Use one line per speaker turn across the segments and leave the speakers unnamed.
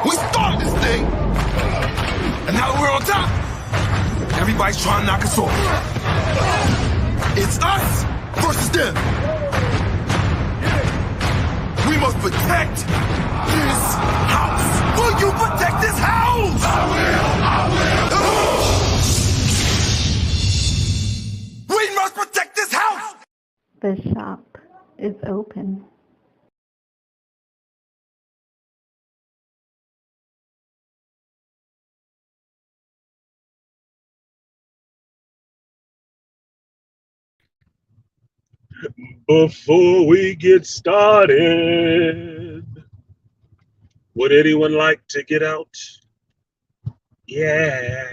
We started this thing, and now we're on top. Everybody's trying to knock us off. It's us versus them. We must protect this house. Will you protect this house? I will. We must protect this house.
The shop is open.
Before we get started, would anyone like to get out? Yeah.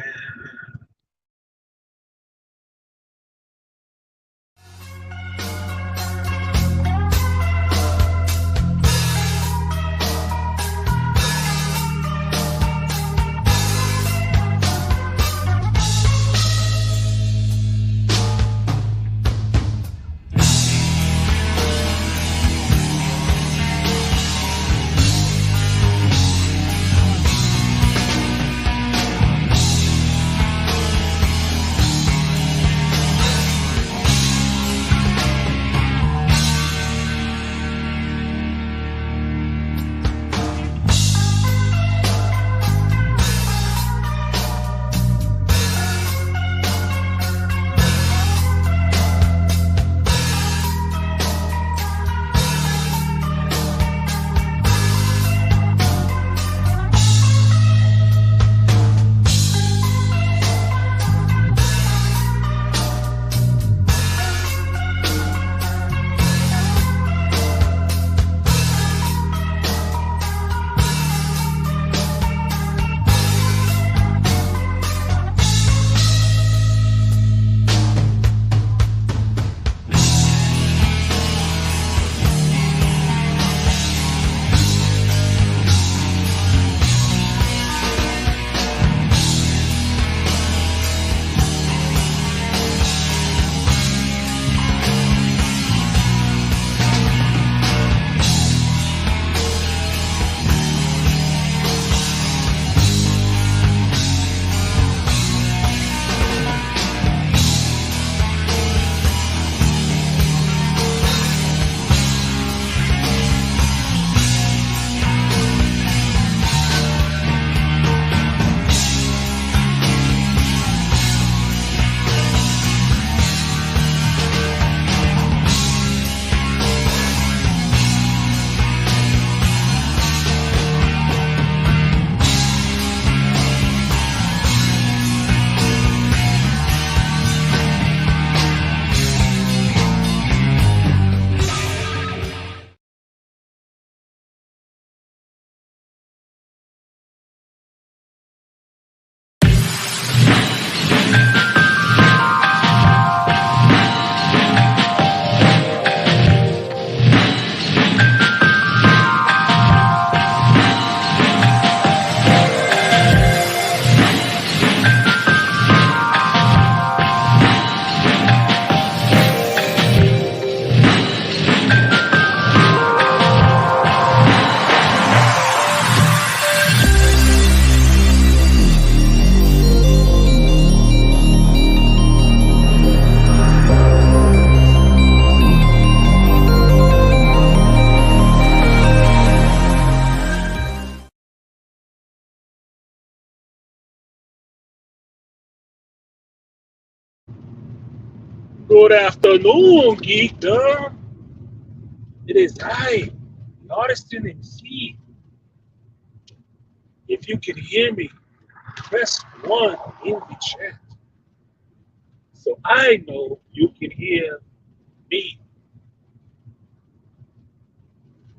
Good afternoon, Geekdom. It is I, the artisanmc. If you can hear me, press 1 in the chat so I know you can hear me.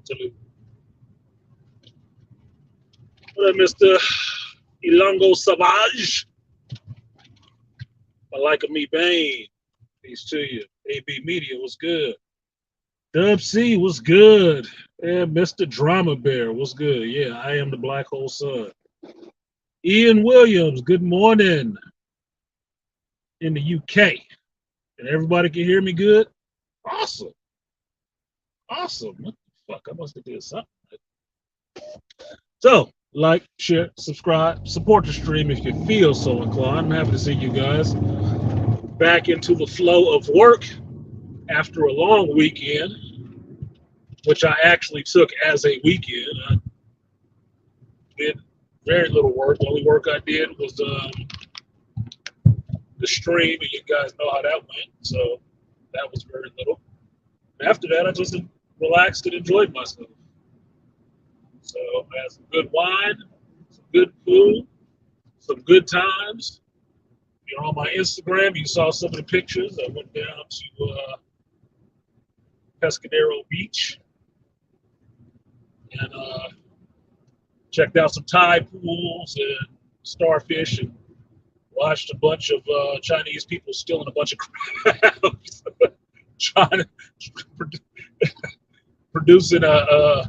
Salute. What up, Mr. Ilongo Savage? I like me Bane. Peace to you. AB Media was good. Dub C was good. And Mr. Drama Bear was good. Yeah, I am the Black Hole Sun. Ian Williams, good morning in the UK. And everybody can hear me good? Awesome. Awesome. What the fuck? I must have did something. So, like, share, subscribe, support the stream if you feel so inclined. I'm happy to see you guys back into the flow of work after a long weekend, which I actually took as a weekend. I did very little work. The only work I did was the stream, and you guys know how that went. So that was very little. After that, I just relaxed and enjoyed myself. So I had some good wine, some good food, some good times. You're on my Instagram. You saw some of the pictures. I went down to Pescadero Beach and checked out some tide pools and starfish and watched a bunch of Chinese people stealing a bunch of crabs, trying to producing a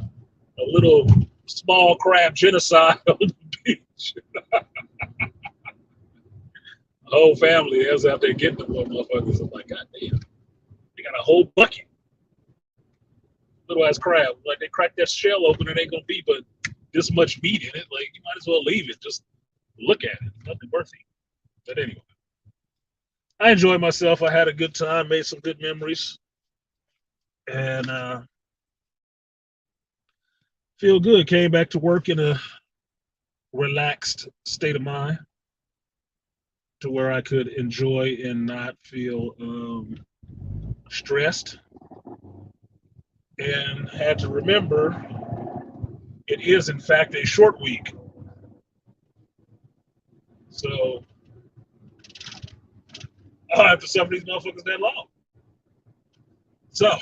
little small crab genocide on the beach. The whole family was out there getting the little motherfuckers. I'm like, God damn, they got a whole bucket. Little ass crab. Like, they cracked that shell open and ain't gonna be but this much meat in it. Like, you might as well leave it. Just look at it. Nothing worth it. But anyway, I enjoyed myself. I had a good time, made some good memories, and feel good. Came back to work in a relaxed state of mind to where I could enjoy and not feel stressed. And had to remember it is, in fact, a short week. So I don't have to suffer these motherfuckers that long. So I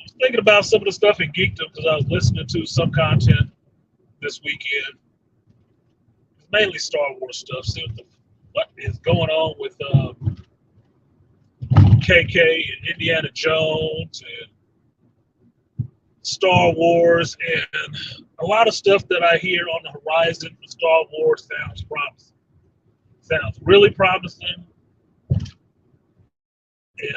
was thinking about some of the stuff in Geekdom because I was listening to some content this weekend. It's mainly Star Wars stuff. See what is going on with KK and Indiana Jones and Star Wars, and a lot of stuff that I hear on the horizon for Star Wars sounds promising. Sounds really promising. And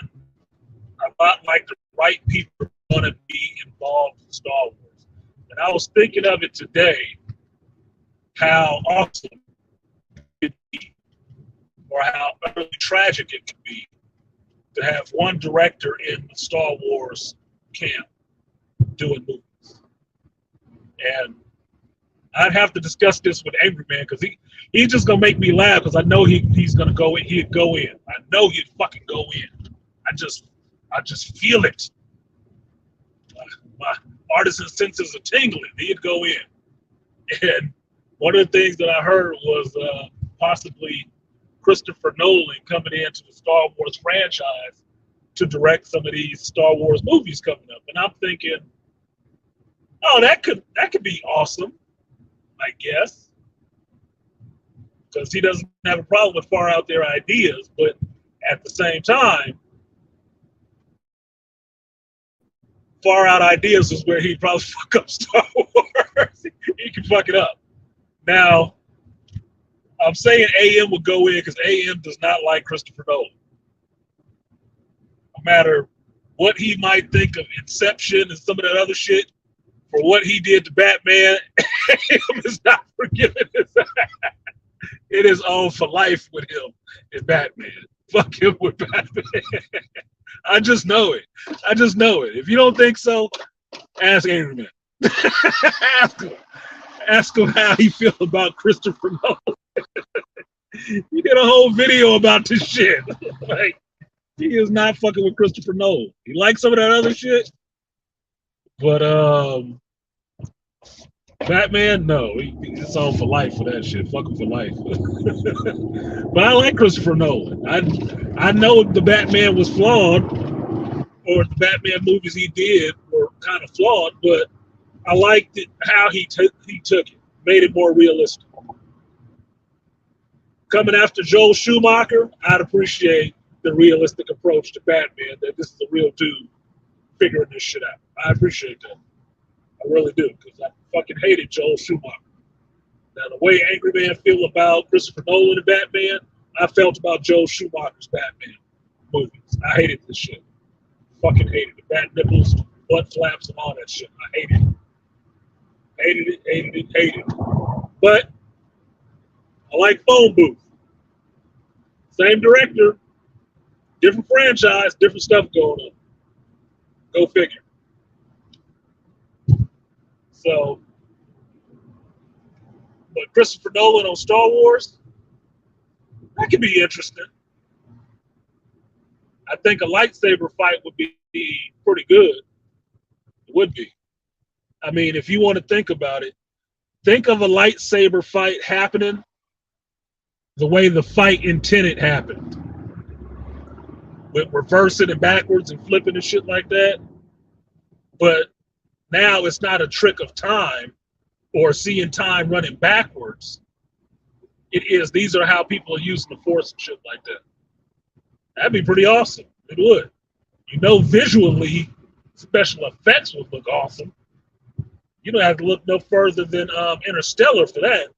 a lot like the right people are going to be involved in Star Wars. And I was thinking of it today, how awesome it could be, or how utterly tragic it could be to have one director in the Star Wars camp doing movies. And I'd have to discuss this with Angry Man because he's just gonna make me laugh because I know he's gonna go in. He'd go in. I know he'd fucking go in. I just feel it. My artisan senses are tingling. He'd go in. And one of the things that I heard was possibly Christopher Nolan coming into the Star Wars franchise to direct some of these Star Wars movies coming up. And I'm thinking, oh, that could be awesome, I guess. Because he doesn't have a problem with far out there ideas, but at the same time, far out ideas is where he'd probably fuck up Star Wars. He can fuck it up. Now, I'm saying AM would go in because AM does not like Christopher Nolan. No matter what he might think of Inception and some of that other shit, for what he did to Batman, AM is not forgiving his ass. It is on for life with him and Batman. Fuck him with Batman. I just know it. I just know it. If you don't think so, ask Angry Man. Ask him how he feels about Christopher Nolan. He did a whole video about this shit. Like, he is not fucking with Christopher Nolan. He likes some of that other shit, but Batman, no, it's on for life for that shit. Fuck him for life. But I like Christopher Nolan. I know the Batman was flawed, or the Batman movies he did were kind of flawed, but I liked it, how he took it, made it more realistic. Coming after Joel Schumacher, I'd appreciate the realistic approach to Batman, that this is a real dude figuring this shit out. I appreciate that. I really do, because I fucking hated Joel Schumacher. Now, the way Angry Man feel about Christopher Nolan and Batman, I felt about Joel Schumacher's Batman movies. I hated this shit. Fucking hated it. Bat nipples, butt flaps, and all that shit. I hated it. Hated it, hated it, hated it. But I like Phone Booth. Same director, different franchise, different stuff going on. Go figure. So, but Christopher Nolan on Star Wars, that could be interesting. I think a lightsaber fight would be pretty good. It would be. I mean, if you want to think about it, think of a lightsaber fight happening the way the fight in Tenet happened. With reversing and backwards and flipping and shit like that. But now it's not a trick of time or seeing time running backwards. It is, these are how people are using the Force and shit like that. That'd be pretty awesome. It would. You know, visually, special effects would look awesome. You don't have to look no further than Interstellar for that.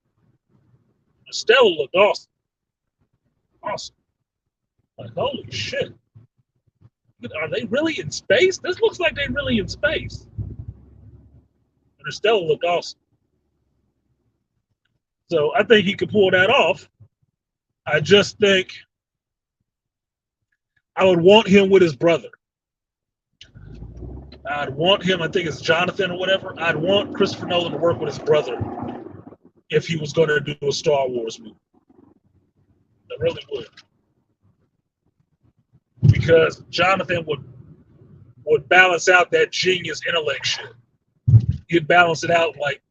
Interstellar looked awesome. Awesome. Like, holy shit. Are they really in space? This looks like they're really in space. Interstellar looked awesome. So I think he could pull that off. I just think I would want him with his brother. I'd want him, I think it's Jonathan or whatever. I'd want Christopher Nolan to work with his brother if he was going to do a Star Wars movie. I really would. Because Jonathan would balance out that genius intellect shit. He'd balance it out like,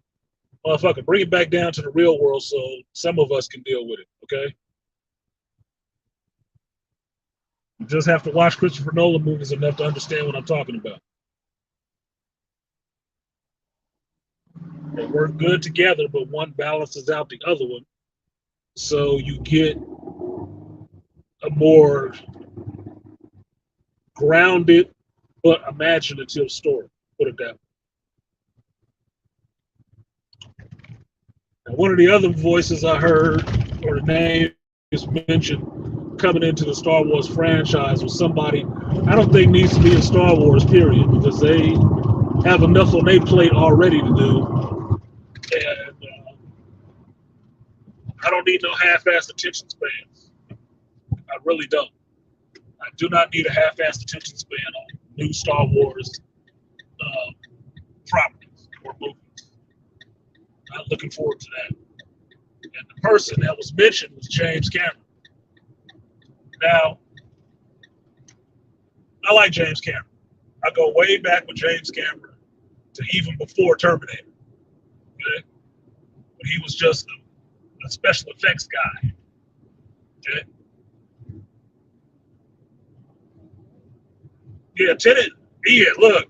motherfucker, bring it back down to the real world so some of us can deal with it, okay? You just have to watch Christopher Nolan movies enough to understand what I'm talking about. They work good together, but one balances out the other one. So you get a more grounded but imaginative story, put it that way. Now, one of the other voices I heard, or the name is mentioned coming into the Star Wars franchise, was somebody I don't think needs to be in Star Wars, period, because they have enough on their plate already to do. And I don't need no half-assed attention spans. I really don't. I do not need a half-assed attention span on new Star Wars properties or movies. Not looking forward to that. And the person that was mentioned was James Cameron. Now, I like James Cameron. I go way back with James Cameron to even before Terminator. Okay? But he was just a special effects guy. Okay? Yeah, Tenet. Yeah, look.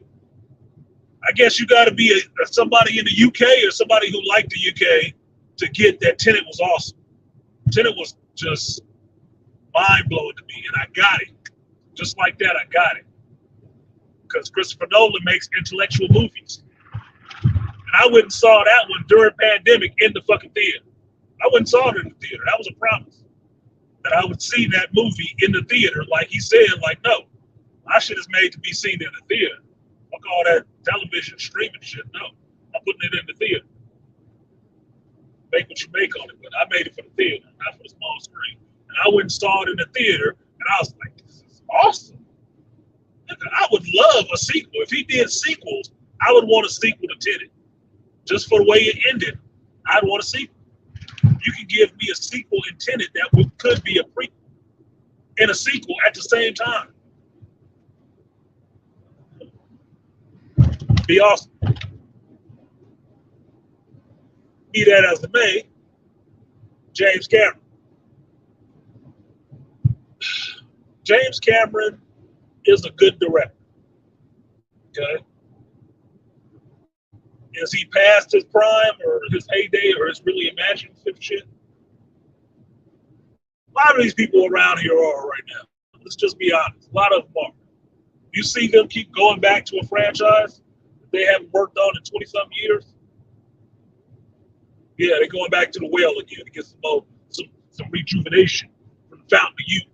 I guess you got to be somebody in the UK or somebody who liked the UK to get that Tenet was awesome. Tenet was just mind-blowing to me, and I got it. Just like that, I got it. Because Christopher Nolan makes intellectual movies. And I went and saw that one during pandemic in the fucking theater. I went and saw it in the theater. That was a promise. That I would see that movie in the theater. Like he said, like, no. My shit is made to be seen in the theater. Fuck all that television streaming shit. No. I'm putting it in the theater. Make what you make on it. But I made it for the theater, not for the small screen. And I went and saw it in the theater, and I was like, this is awesome. I would love a sequel. If he did sequels, I would want a sequel to Tenet. Just for the way it ended, I'd want a sequel. You can give me a sequel in Tenet that could be a prequel and a sequel at the same time. Be awesome. Be that as it may, James Cameron. James Cameron is a good director. Okay? Is he past his prime or his heyday or his really imaginative shit? A lot of these people around here are right now. Let's just be honest. A lot of them are. You see them keep going back to a franchise that they haven't worked on in 20-something years. Yeah, they're going back to the well again to get some rejuvenation from the fountain of youth.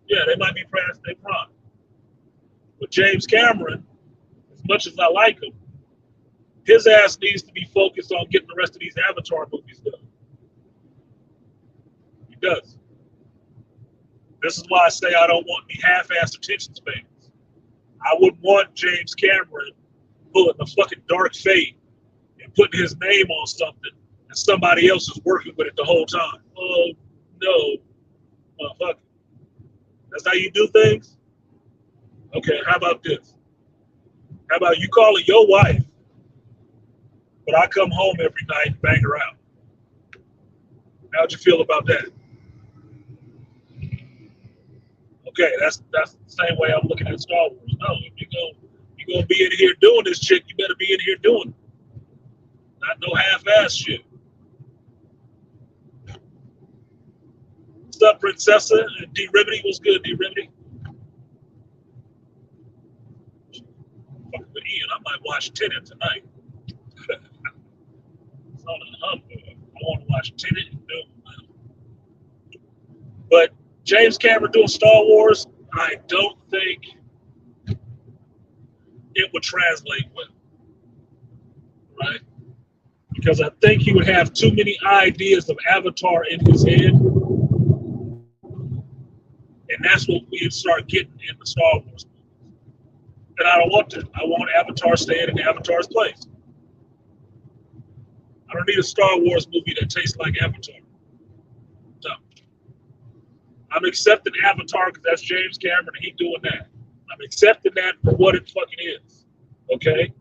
Yeah, they might be past their prime. But James Cameron, as much as I like him, his ass needs to be focused on getting the rest of these Avatar movies done. He does. This is why I say I don't want any half-assed attention spans. I wouldn't want James Cameron pulling the fucking dark fade and putting his name on something and somebody else is working with it the whole time. Oh, no. Fuck. That's how you do things? Okay, how about this? How about you calling your wife, but I come home every night and bang her out? How'd you feel about that? Okay, that's the same way I'm looking at Star Wars. No, if you're gonna be in here doing this, chick, you better be in here doing it. Not no half-ass shit. What's up, Princessa? D. Remedy, what's good, D. Remedy? Fucking with Ian, I might watch Tenet tonight. It's on a hump. I want to watch Tenet and Doom. But James Cameron doing Star Wars, I don't think it would translate well, right? Because I think he would have too many ideas of Avatar in his head, and that's what we'd start getting in the Star Wars movies. And I don't want that. I want Avatar staying in Avatar's place. I don't need a Star Wars movie that tastes like Avatar. No. I'm accepting Avatar because that's James Cameron and he's doing that. I'm accepting that for what it fucking is. Okay?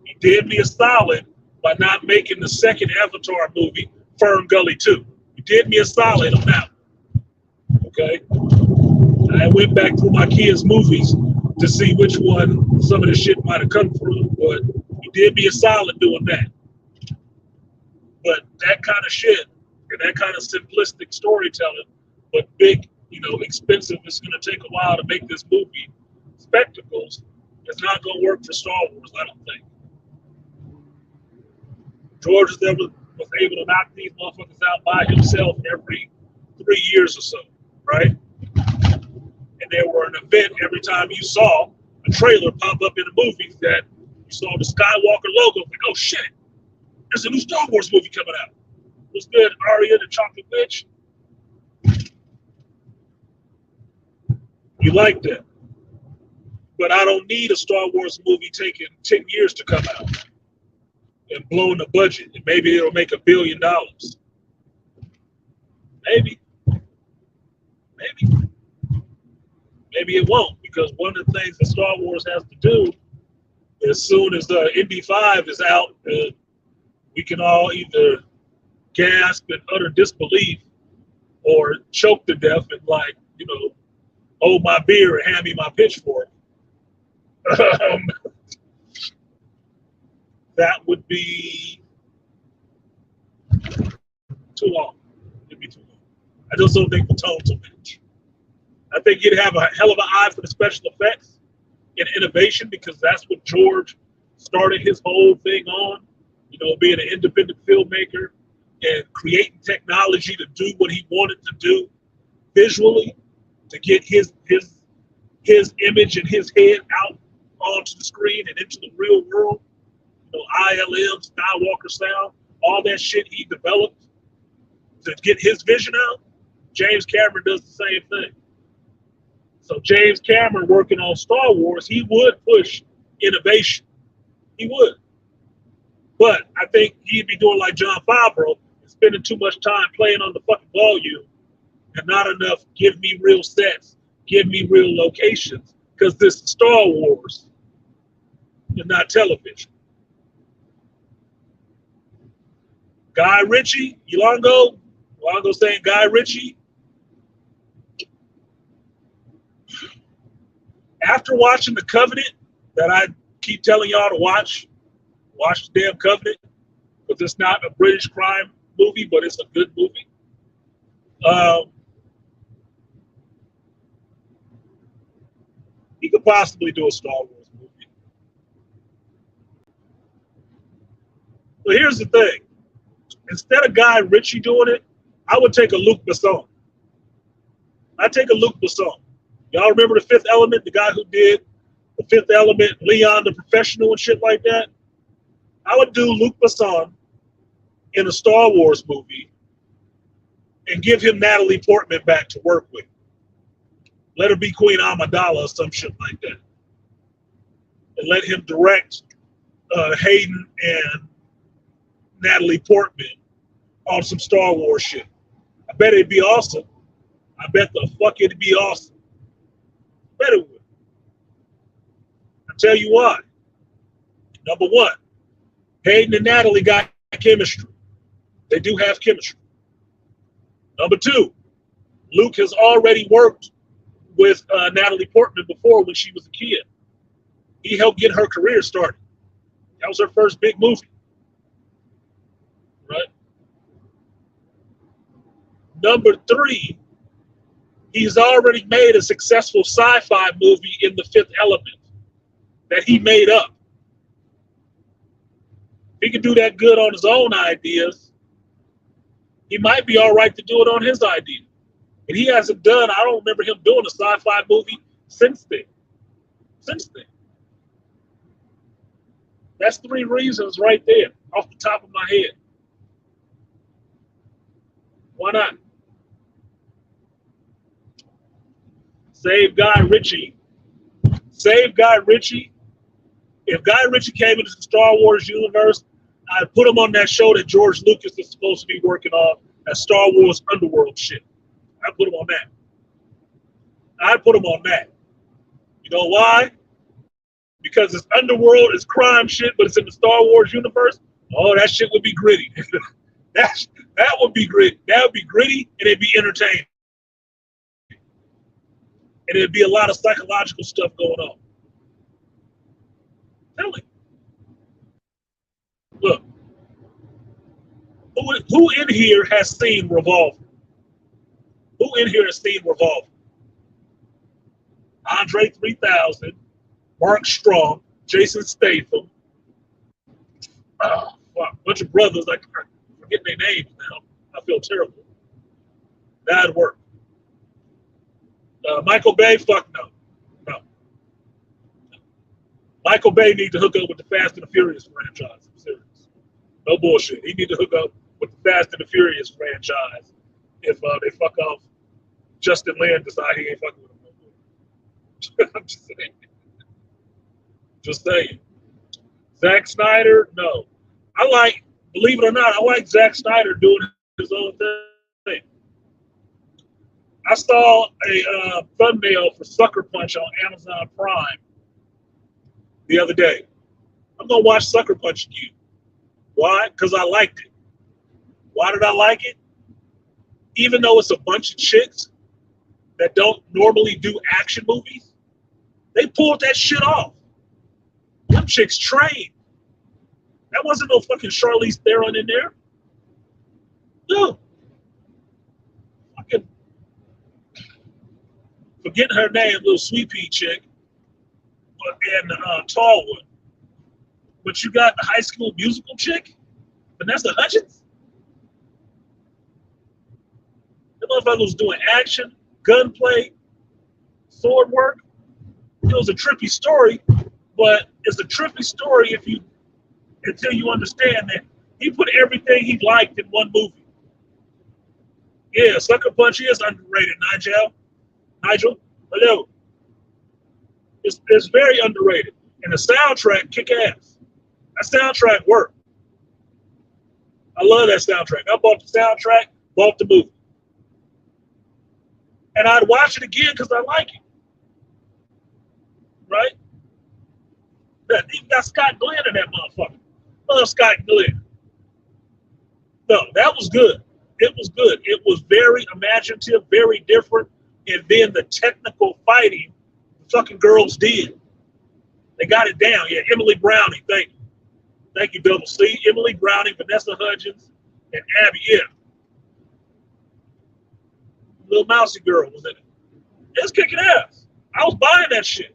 He did me a solid by not making the second Avatar movie, Fern Gully 2. He did me a solid on that one. Okay? I went back through my kids' movies to see which one some of the shit might have come from, but he did me a solid doing that. But that kind of shit and that kind of simplistic storytelling, but big, expensive, it's going to take a while to make this movie spectacles, it's not going to work for Star Wars, I don't think. George was able to knock these motherfuckers out by himself every 3 years or so, right? And there were an event every time you saw a trailer pop up in the movies that you saw the Skywalker logo. Like, oh shit, there's a new Star Wars movie coming out. What's good, Arya the Chocolate Witch? You like that. But I don't need a Star Wars movie taking 10 years to come out and blowing the budget. And maybe it'll make $1 billion. Maybe. Maybe it won't, because one of the things that Star Wars has to do, as soon as the Indy 5 is out, we can all either gasp in utter disbelief or choke to death and hold my beer and hand me my pitchfork. That would be too long. It'd be too long. I just don't think the tone's will match. I think you'd have a hell of an eye for the special effects and innovation, because that's what George started his whole thing on, being an independent filmmaker and creating technology to do what he wanted to do visually, to get his image and his head out onto the screen and into the real world. ILM, Skywalker sound, all that shit he developed to get his vision out. James Cameron does the same thing. So James Cameron working on Star Wars, he would push innovation. He would. But I think he'd be doing like Jon Favreau, spending too much time playing on the fucking volume and not enough give me real sets, give me real locations, because this is Star Wars and not television. Guy Ritchie, Yolongo saying Guy Ritchie. After watching The Covenant, that I keep telling y'all to watch the damn Covenant, because it's not a British crime movie, but it's a good movie. He could possibly do a Star Wars movie. But here's the thing. Instead of Guy Ritchie doing it, I would take a Luc Besson. I take a Luc Besson. Y'all remember The Fifth Element, the guy who did The Fifth Element, Leon the Professional and shit like that? I would do Luc Besson in a Star Wars movie and give him Natalie Portman back to work with. Let her be Queen Amidala or some shit like that. And let him direct Hayden and Natalie Portman on some Star Wars shit. I bet it'd be awesome. I bet the fuck it'd be awesome. I bet it would. I'll tell you why. Number one, Hayden and Natalie got chemistry. They do have chemistry. Number two, Luke has already worked with Natalie Portman before when she was a kid. He helped get her career started. That was her first big movie. Right? Number three, he's already made a successful sci-fi movie in The Fifth Element that he made up. If he can do that good on his own ideas, he might be all right to do it on his idea. And he hasn't done, I don't remember him doing a sci-fi movie since then. Since then. That's three reasons right there, off the top of my head. Why not? Save Guy Ritchie. Save Guy Ritchie. If Guy Ritchie came into the Star Wars universe, I'd put him on that show that George Lucas is supposed to be working on, that Star Wars Underworld shit. I'd put him on that. I'd put him on that. You know why? Because it's underworld, it's crime shit, but it's in the Star Wars universe. Oh, that shit would be gritty. that would be gritty. That would be gritty, and it'd be entertaining. And it'd be a lot of psychological stuff going on. Tell me. Look, who in here has seen Revolver? Who in here has seen Revolver? Andre 3000, Mark Strong, Jason Statham. Wow, bunch of brothers. I forget their names now. I feel terrible. That'd work. Michael Bay, fuck no. No. Michael Bay needs to hook up with the Fast and the Furious franchise. I'm serious. No bullshit. He needs to hook up with the Fast and the Furious franchise if they fuck off Justin Lin decide he ain't fucking with him no more. I'm just saying. Just saying. Zack Snyder, no. Believe it or not, I like Zack Snyder doing his own thing. I saw a thumbnail for Sucker Punch on Amazon Prime the other day. I'm going to watch Sucker Punch again. Why? Because I liked it. Why did I like it? Even though it's a bunch of chicks that don't normally do action movies, they pulled that shit off. Them chicks trained. That wasn't no fucking Charlize Theron in there. No. Fucking forgetting her name, little sweet pea chick, and tall one. But you got the High School Musical chick, Vanessa Hudgens. The motherfucker was doing action, gunplay, sword work. It was a trippy story, but it's a trippy story until you understand that he put everything he liked in one movie. Yeah, Sucker Punch is underrated, Nigel, hello. It's very underrated. And the soundtrack kick ass. That soundtrack worked. I love that soundtrack. I bought the soundtrack, bought the movie. And I'd watch it again because I like it. Right? Even got Scott Glenn in that motherfucker. Love Scott Glenn. No, that was good. It was good. It was very imaginative, very different. And then the technical fighting the fucking girls did. They got it down. Yeah, Emily Browning, thank you. Thank you, Double C. Emily Browning, Vanessa Hudgens, and Abby, yeah. Little mousy girl was in it. It was kicking ass. I was buying that shit.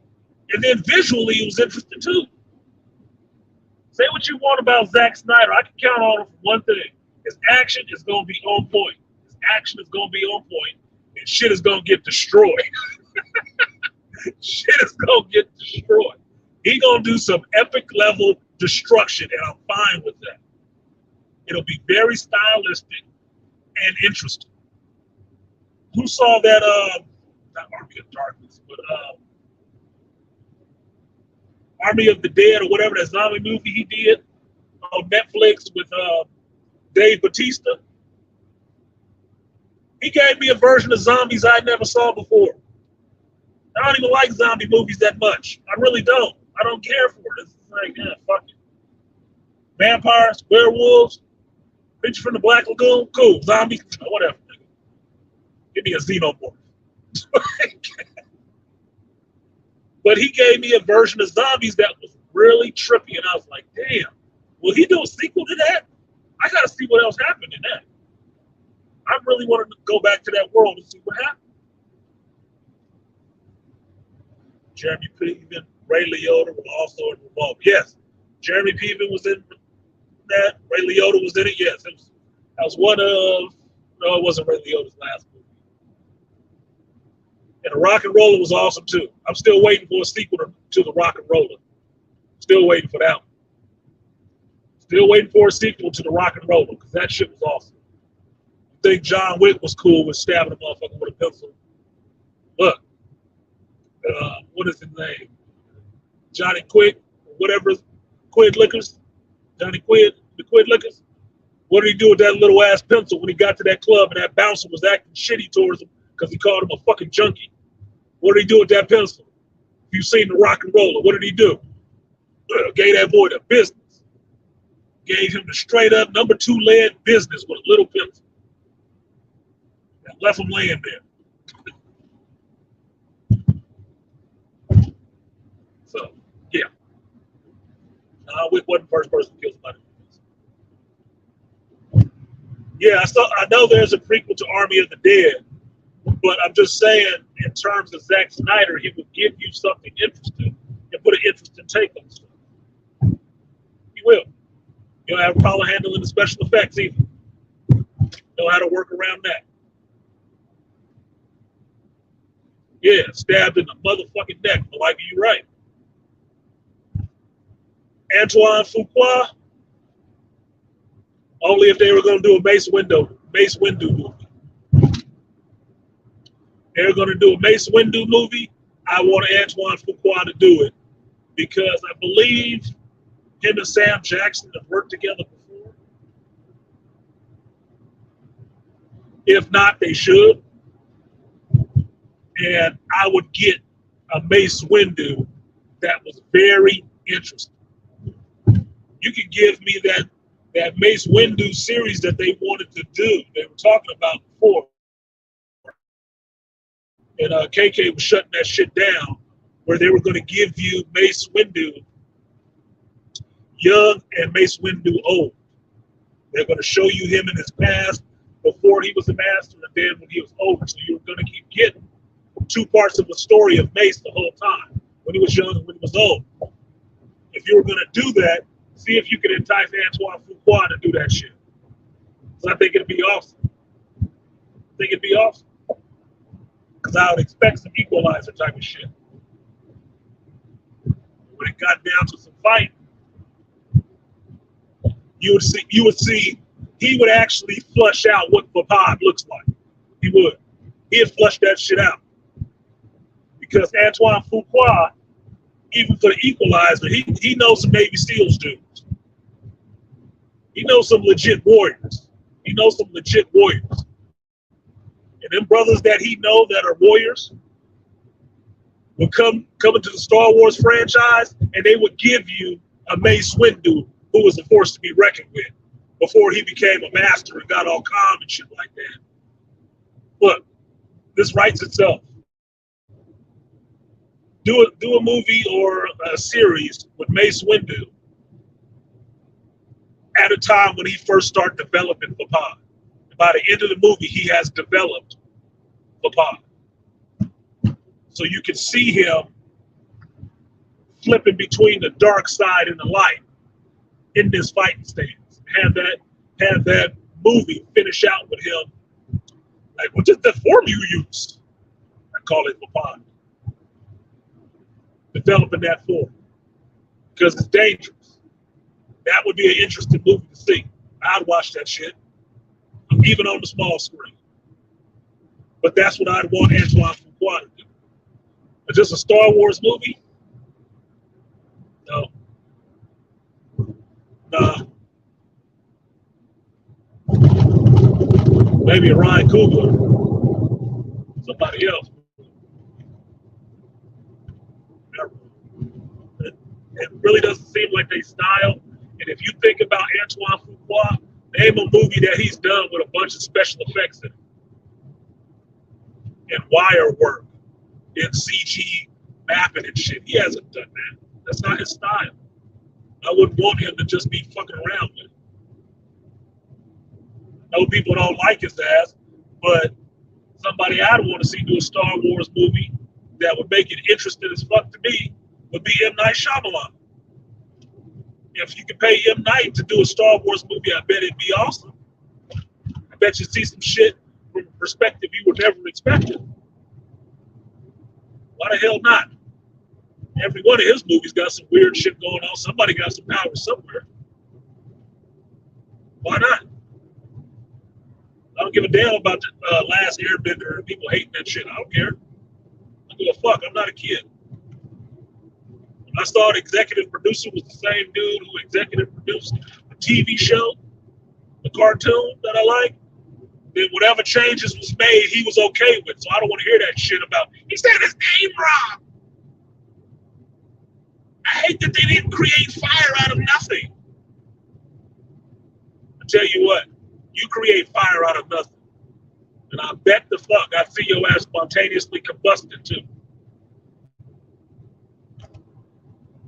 And then visually, it was interesting too. Say what you want about Zack Snyder. I can count on him for one thing. His action is going to be on point. His action is going to be on point. and shit is gonna get destroyed. Shit is gonna get destroyed. He gonna do some epic level destruction, and I'm fine with that. It'll be very stylistic and interesting. Who saw that? Not Army of Darkness, but Army of the Dead or whatever, that zombie movie he did on Netflix with Dave Bautista. He gave me a version of zombies I never saw before. I don't even like zombie movies that much. I really don't. I don't care for it. It's like, yeah, fuck it. Vampires, werewolves, Creature from the Black Lagoon, cool. Zombies, whatever. Give me a xenomorph. But he gave me a version of zombies that was really trippy, and I was like, damn, will he do a sequel to that? I gotta see what else happened in that. I really wanted to go back to that world and see what happened. Jeremy Piven, Ray Liotta were also in Revolver. Yes, Jeremy Piven was in that. Ray Liotta was in it. Yes, that was one of. No, it wasn't Ray Liotta's last movie. And the Rock and Roller was awesome too. I'm still waiting for a sequel to the Rock and Roller. Still waiting for that one. Still waiting for a sequel to the Rock and Roller because that shit was awesome. I think John Wick was cool with stabbing a motherfucker with a pencil. Look, what is his name? Johnny Quick, whatever. Quid Lickers. Johnny Quid, the Quid Lickers. What did he do with that little ass pencil when he got to that club and that bouncer was acting shitty towards him because he called him a fucking junkie? What did he do with that pencil? If you've seen the Rock and Roller, what did he do? Gave that boy the business. Gave him the straight up number 2 lead business with a little pencil. And left him laying there. So, yeah. Wick wasn't the first person to kill somebody. Yeah, I know there's a prequel to Army of the Dead, but I'm just saying, in terms of Zack Snyder, he would give you something interesting and put an interesting take on stuff. He will. You'll have a problem handling the special effects either. Know how to work around that. Yeah, stabbed in the motherfucking neck. Like, you're right. Antoine Fuqua, only if they were going to do a Mace Windu movie. They were going to do a Mace Windu movie. I want Antoine Fuqua to do it because I believe him and Sam Jackson have worked together before. If not, they should. And I would get a Mace Windu that was very interesting. You could give me that Mace Windu series that they wanted to do. They were talking about before. And KK was shutting that shit down, where they were going to give you Mace Windu young and Mace Windu old. They're going to show you him in his past before he was a master and then when he was older. So you were going to keep getting 2 parts of the story of Mace the whole time, when he was young and when he was old. If you were going to do that, see if you could entice Antoine Fuqua to do that shit. So I think it'd be awesome. Because I would expect some Equalizer type of shit. When it got down to some fight, you would see he would actually flush out what Papad looks like. He would. He'd flush that shit out. Because Antoine Fuqua, even for the Equalizer, he knows some Navy SEALs dudes. He knows some legit warriors. And them brothers that he know that are warriors would come into the Star Wars franchise and they would give you a Mace Windu who was a force to be reckoned with before he became a master and got all calm and shit like that. Look, this writes itself. Do a movie or a series with Mace Windu at a time when he first started developing Papad. By the end of the movie, he has developed Papad. So you can see him flipping between the dark side and the light in this fighting stance. Have that movie finish out with him Like, what's the form you use? I call it Lapon. Developing that form. Because it's dangerous. That would be an interesting movie to see. I'd watch that shit. Even on the small screen. But that's what I'd want Antoine Fuqua to do. But just a Star Wars movie? No. Nah. Maybe a Ryan Coogler. Somebody else. It really doesn't seem like they style. And if you think about Antoine Fuqua, name a movie that he's done with a bunch of special effects in it. And wire work. And CG mapping and shit. He hasn't done that. That's not his style. I wouldn't want him to just be fucking around with it. I know people don't like his ass, but somebody I'd want to see do a Star Wars movie that would make it interesting as fuck to me would be M. Night Shyamalan. If you could pay M. Night to do a Star Wars movie, I bet it'd be awesome. I bet you'd see some shit from a perspective you would never expected. Why the hell not? Every one of his movies got some weird shit going on. Somebody got some power somewhere. Why not? I don't give a damn about the Last Airbender and people hating that shit. I don't care. I don't give a fuck. I'm not a kid. When I saw the executive producer was the same dude who executive produced the TV show, the cartoon that I like, then whatever changes was made, he was okay with. So I don't want to hear that shit about, he said his name wrong. I hate that they didn't create fire out of nothing. I tell you what, you create fire out of nothing. And I bet the fuck I see your ass spontaneously combusted too.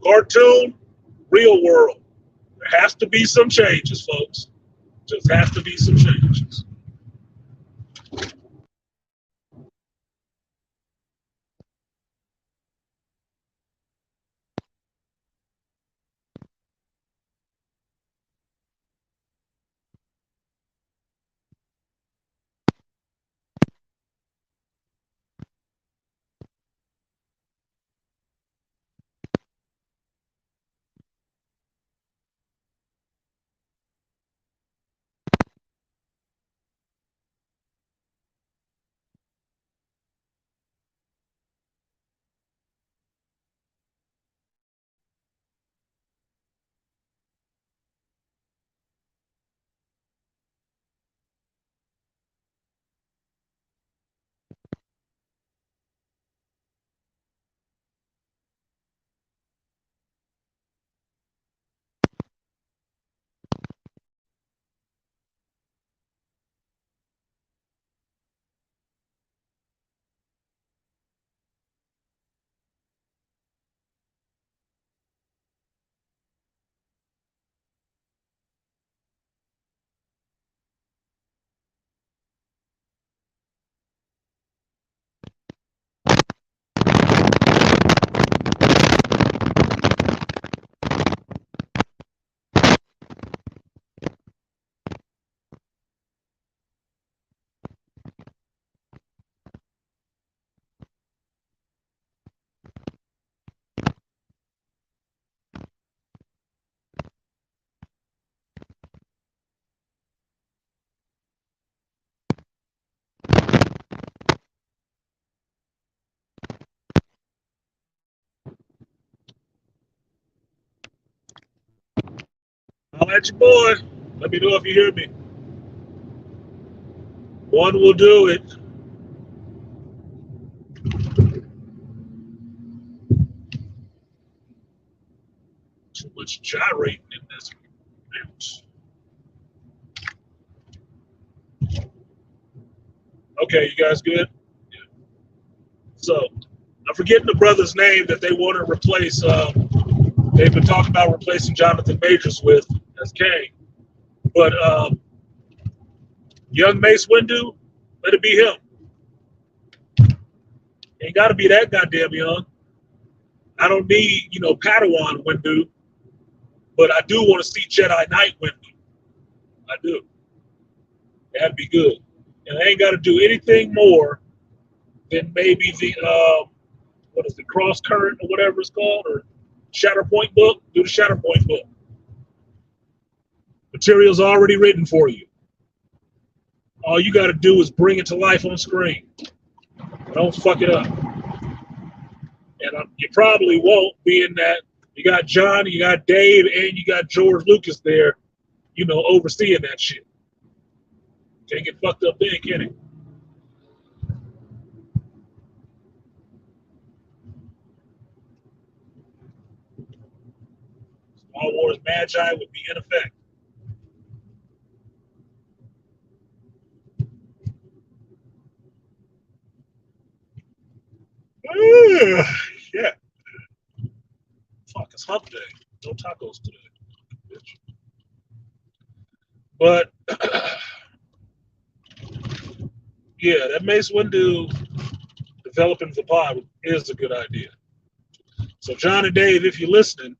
Cartoon, real world. There has to be some changes, folks. Just has to be some changes. I'll at your boy. Let me know if you hear me. One will do it. Too much gyrating in this mouse. Okay, you guys good? Yeah. So, I'm forgetting the brother's name that they want to replace. They've been talking about replacing Jonathan Majors with as Kang. But young Mace Windu, let it be him. Ain't got to be that goddamn young. I don't need, Padawan Windu, but I do want to see Jedi Knight Windu. I do. That'd be good. And I ain't got to do anything more than maybe the what is the cross current or whatever it's called, or Shatterpoint book. Do the Shatterpoint book. Material's already written for you. All you got to do is bring it to life on screen. Don't fuck it up. And you probably won't, being that you got John, you got Dave, and you got George Lucas there, you know, overseeing that shit. Can't get fucked up then, can it? Star Wars Magi would be in effect. Yeah. Fuck, it's hump day. No tacos today, bitch. But yeah, that Mace Windu developing the pod is a good idea. So John and Dave, if you're listening,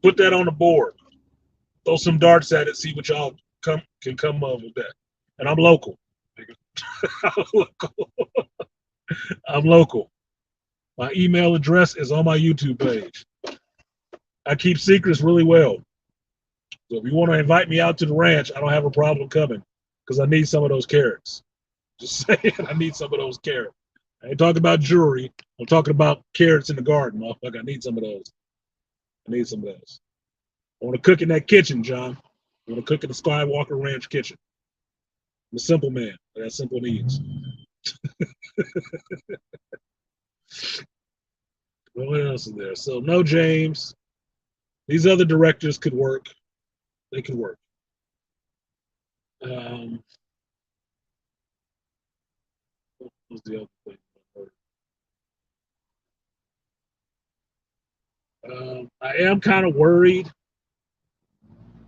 put that on the board. Throw some darts at it, see what y'all can come up with that. And I'm local. I'm local. I'm local. My email address is on my YouTube page. I keep secrets really well. So if you want to invite me out to the ranch, I don't have a problem coming because I need some of those carrots. Just saying, I need some of those carrots. I ain't talking about jewelry. I'm talking about carrots in the garden, motherfucker. I need some of those. I need some of those. I want to cook in that kitchen, John. I want to cook in the Skywalker Ranch kitchen. I'm a simple man. I got simple needs. What else is there? So no James. These other directors could work. They could work. What was the other thing? I am kind of worried.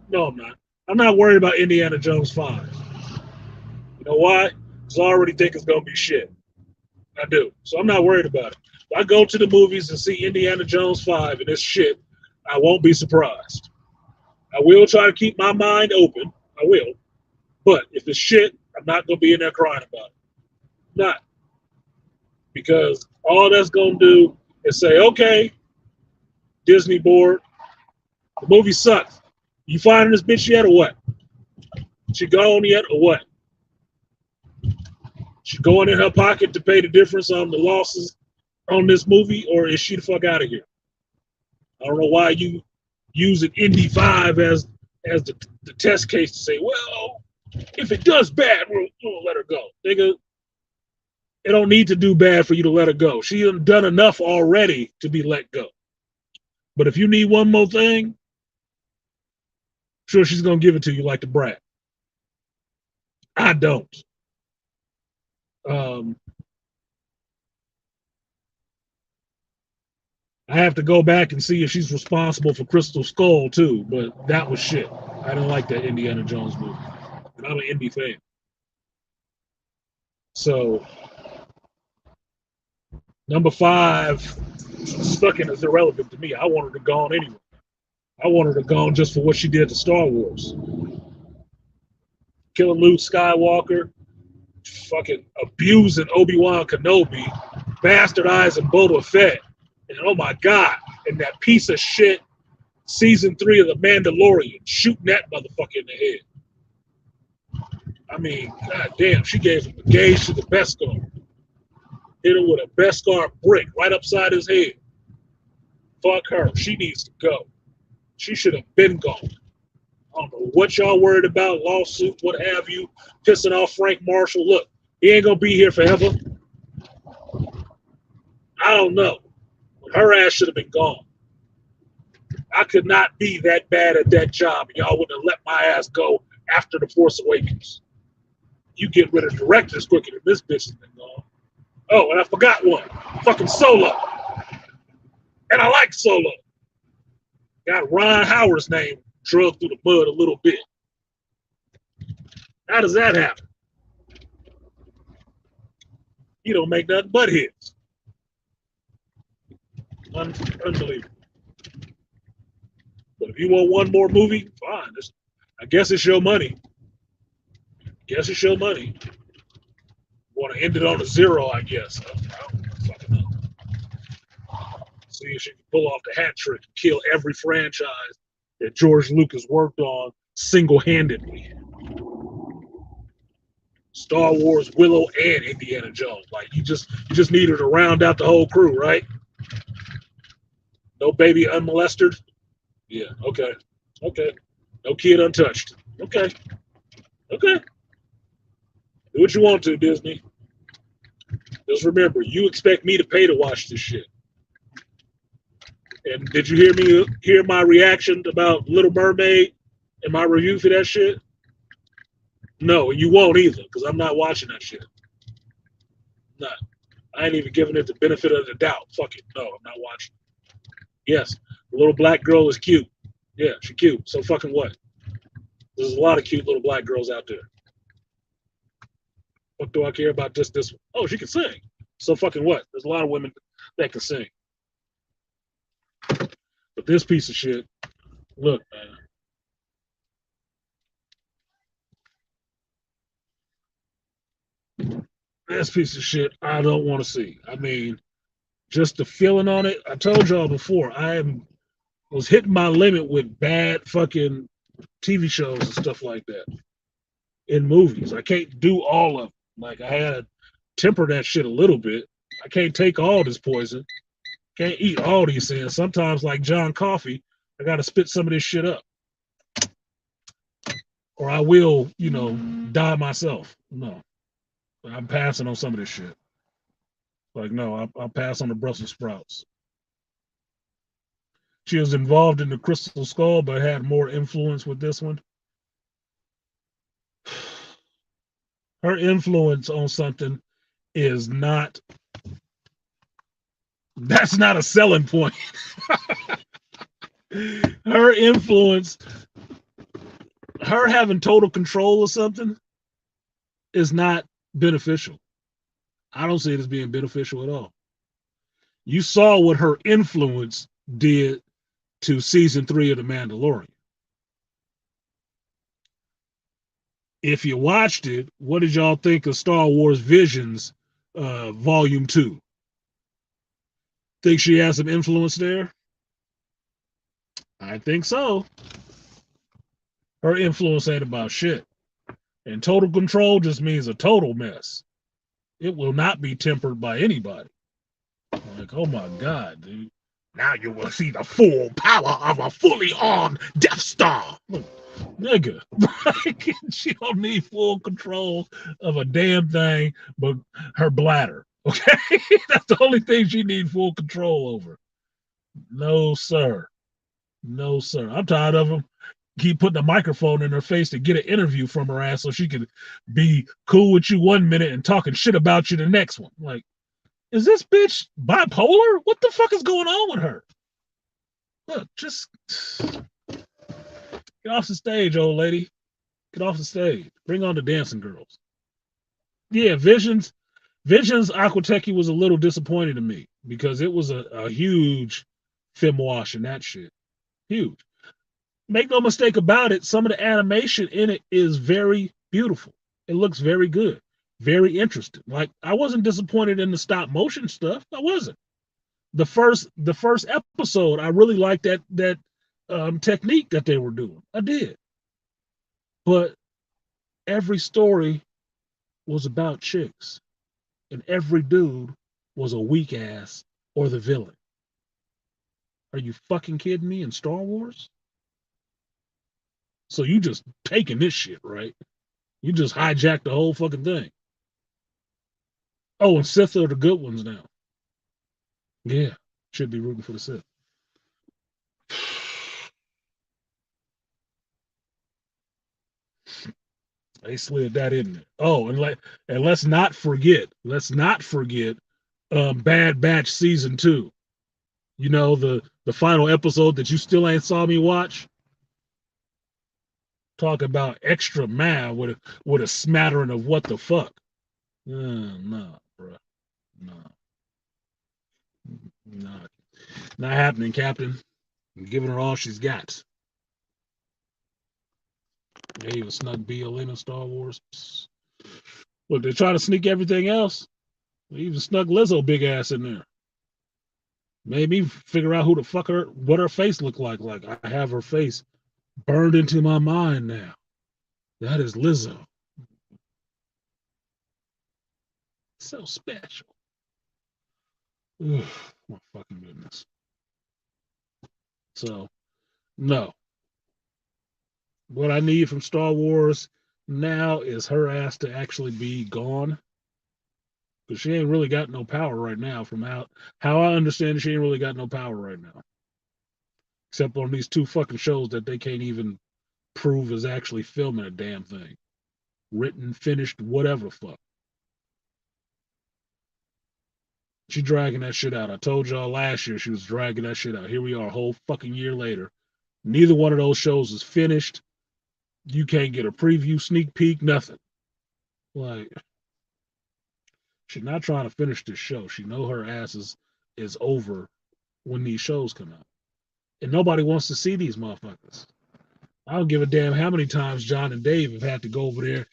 No, I'm not. I'm not worried about Indiana Jones 5. You know why? Because I already think it's going to be shit. I do. So I'm not worried about it. If I go to the movies and see Indiana Jones 5 and it's shit, I won't be surprised. I will try to keep my mind open. I will. But if it's shit, I'm not going to be in there crying about it. Not. Because all that's going to do is say, okay, Disney board, the movie sucks. You finding this bitch yet or what? She gone yet or what? She going in her pocket to pay the difference on the losses on this movie, or is she the fuck out of here? I don't know why you using Indy 5 as the test case to say, well, if it does bad, we'll let her go. Nigga, it don't need to do bad for you to let her go. She done enough already to be let go. But if you need one more thing, I'm sure she's going to give it to you like the brat. I don't. I have to go back and see if she's responsible for Crystal Skull too, but that was shit. I didn't like that Indiana Jones movie. And I'm an Indy fan. So, number 5, fucking is irrelevant to me. I want her to go on anyway. I want her to go on just for what she did to Star Wars. Killing Luke Skywalker, fucking abusing Obi-Wan Kenobi, bastardizing Boba Fett, and oh my God, and that piece of shit season 3 of The Mandalorian, shooting that motherfucker in the head. I mean, god damn, she gave him a gauge to the Beskar. Hit him with a Beskar brick right upside his head. Fuck her. She needs to go. She should have been gone. I don't know what y'all worried about, lawsuit, what have you, pissing off Frank Marshall. Look, he ain't gonna be here forever. I don't know. Her ass should have been gone. I could not be that bad at that job, and y'all wouldn't have let my ass go after The Force Awakens. You get rid of directors quicker than this bitch has been gone. Oh, and I forgot one. Fucking Solo. And I like Solo. Got Ron Howard's name drugged through the mud a little bit. How does that happen? He don't make nothing but hits. Unbelievable. But if you want one more movie, fine. I guess it's your money. Guess it's your money. Want to end it on a zero, I guess. I don't fucking know. See if she can pull off the hat trick and kill every franchise that George Lucas worked on single-handedly. Star Wars, Willow, and Indiana Jones. Like you just needed to round out the whole crew, right? No baby unmolested. Yeah. Okay. Okay. No kid untouched. Okay. Okay. Do what you want to, Disney. Just remember, you expect me to pay to watch this shit. And did you hear my reaction about Little Mermaid and my review for that shit? No, and you won't either, because I'm not watching that shit. Not. I ain't even giving it the benefit of the doubt. Fuck it. No, I'm not watching. Yes, the little black girl is cute. Yeah, she's cute. So fucking what? There's a lot of cute little black girls out there. What do I care about this one? Oh, she can sing. So fucking what? There's a lot of women that can sing. But this piece of shit, look, man. This piece of shit I don't want to see. I mean, just the feeling on it. I told y'all before, was hitting my limit with bad fucking TV shows and stuff like that in movies. I can't do all of them. Like I had to temper that shit a little bit. I can't take all this poison. Can't eat all these things. Sometimes, like John Coffey, I got to spit some of this shit up, or I will, die myself. No, I'm passing on some of this shit. Like, no, I'll pass on the Brussels sprouts. She was involved in the Crystal Skull, but had more influence with this one. Her influence on something is not, that's not a selling point. Her influence, her having total control of something is not beneficial. I don't see it as being beneficial at all. You saw what her influence did to season 3 of The Mandalorian. If you watched it, what did y'all think of Star Wars Visions Volume 2? Think she has some influence there? I think so. Her influence ain't about shit. And total control just means a total mess. It will not be tempered by anybody. Like, oh my God, dude. Now you will see the full power of a fully armed Death Star. Nigga, she don't need full control of a damn thing but her bladder. Okay? That's the only thing she needs full control over. No, sir. No, sir. I'm tired of them. Keep putting a microphone in her face to get an interview from her ass so she could be cool with you one minute and talking shit about you the next one. Like, is this bitch bipolar? What the fuck is going on with her? Look, just get off the stage, old lady. Get off the stage. Bring on the dancing girls. Yeah, Visions Aquateki was a little disappointing to me because it was a huge film wash in that shit. Huge. Make no mistake about it, some of the animation in it is very beautiful. It looks very good, very interesting. Like I wasn't disappointed in the stop motion stuff. I wasn't. The first episode, I really liked that technique that they were doing. I did. But every story was about chicks, and every dude was a weak ass or the villain. Are you fucking kidding me? In Star Wars? So you just taking this shit, right? You just hijacked the whole fucking thing. Oh, and Sith are the good ones now. Yeah, should be rooting for the Sith. They slid that in there. Oh, and let's not forget Bad Batch season 2. You know, the final episode that you still ain't saw me watch. Talk about extra man with a smattering of what the fuck. Nah, bro. Nah. Not happening, Captain. I'm giving her all she's got. They even snuck BLM in Star Wars. Look, they're trying to sneak everything else. They even snuck Lizzo big ass in there. Made me figure out who the fuck what her face looked like. Like I have her face burned into my mind now. That is Lizzo. So special. Ugh, my fucking goodness. So, no. What I need from Star Wars now is her ass to actually be gone. Because she ain't really got no power right now. From how I understand it, she ain't really got no power right now. Except on these two fucking shows that they can't even prove is actually filming a damn thing. Written, finished, whatever the fuck. She dragging that shit out. I told y'all last year she was dragging that shit out. Here we are, a whole fucking year later. Neither one of those shows is finished. You can't get a preview, sneak peek, nothing. Like, she's not trying to finish this show. She know her ass is over when these shows come out. And nobody wants to see these motherfuckers. I don't give a damn how many times John and Dave have had to go over there.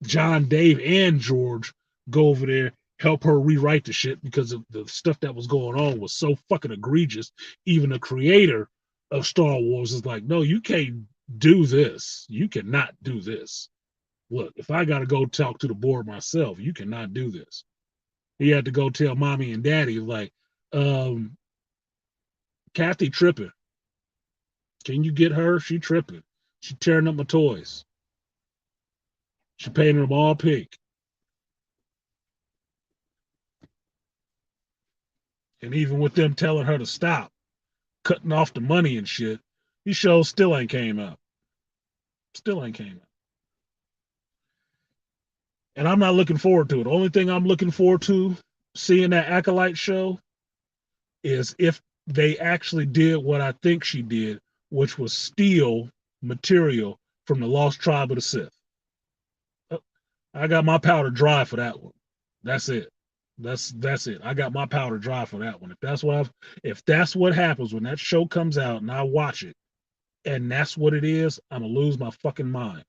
John, Dave, and George go over there, help her rewrite the shit because of the stuff that was going on was so fucking egregious. Even the creator of Star Wars is like, no, you can't do this. You cannot do this. Look, if I got to go talk to the board myself, you cannot do this. He had to go tell mommy and daddy, like, Kathy tripping. Can you get her? She tripping. She tearing up my toys. She painted them all pink. And even with them telling her to stop, cutting off the money and shit, these shows still ain't came out. Still ain't came out. And I'm not looking forward to it. The only thing I'm looking forward to seeing that Acolyte show is if they actually did what I think she did, which was steal material from the Lost Tribe of the Sith. I got my powder dry for that one. That's it. That's it. I got my powder dry for that one. If that's what happens when that show comes out and I watch it, and that's what it is, I'm gonna lose my fucking mind.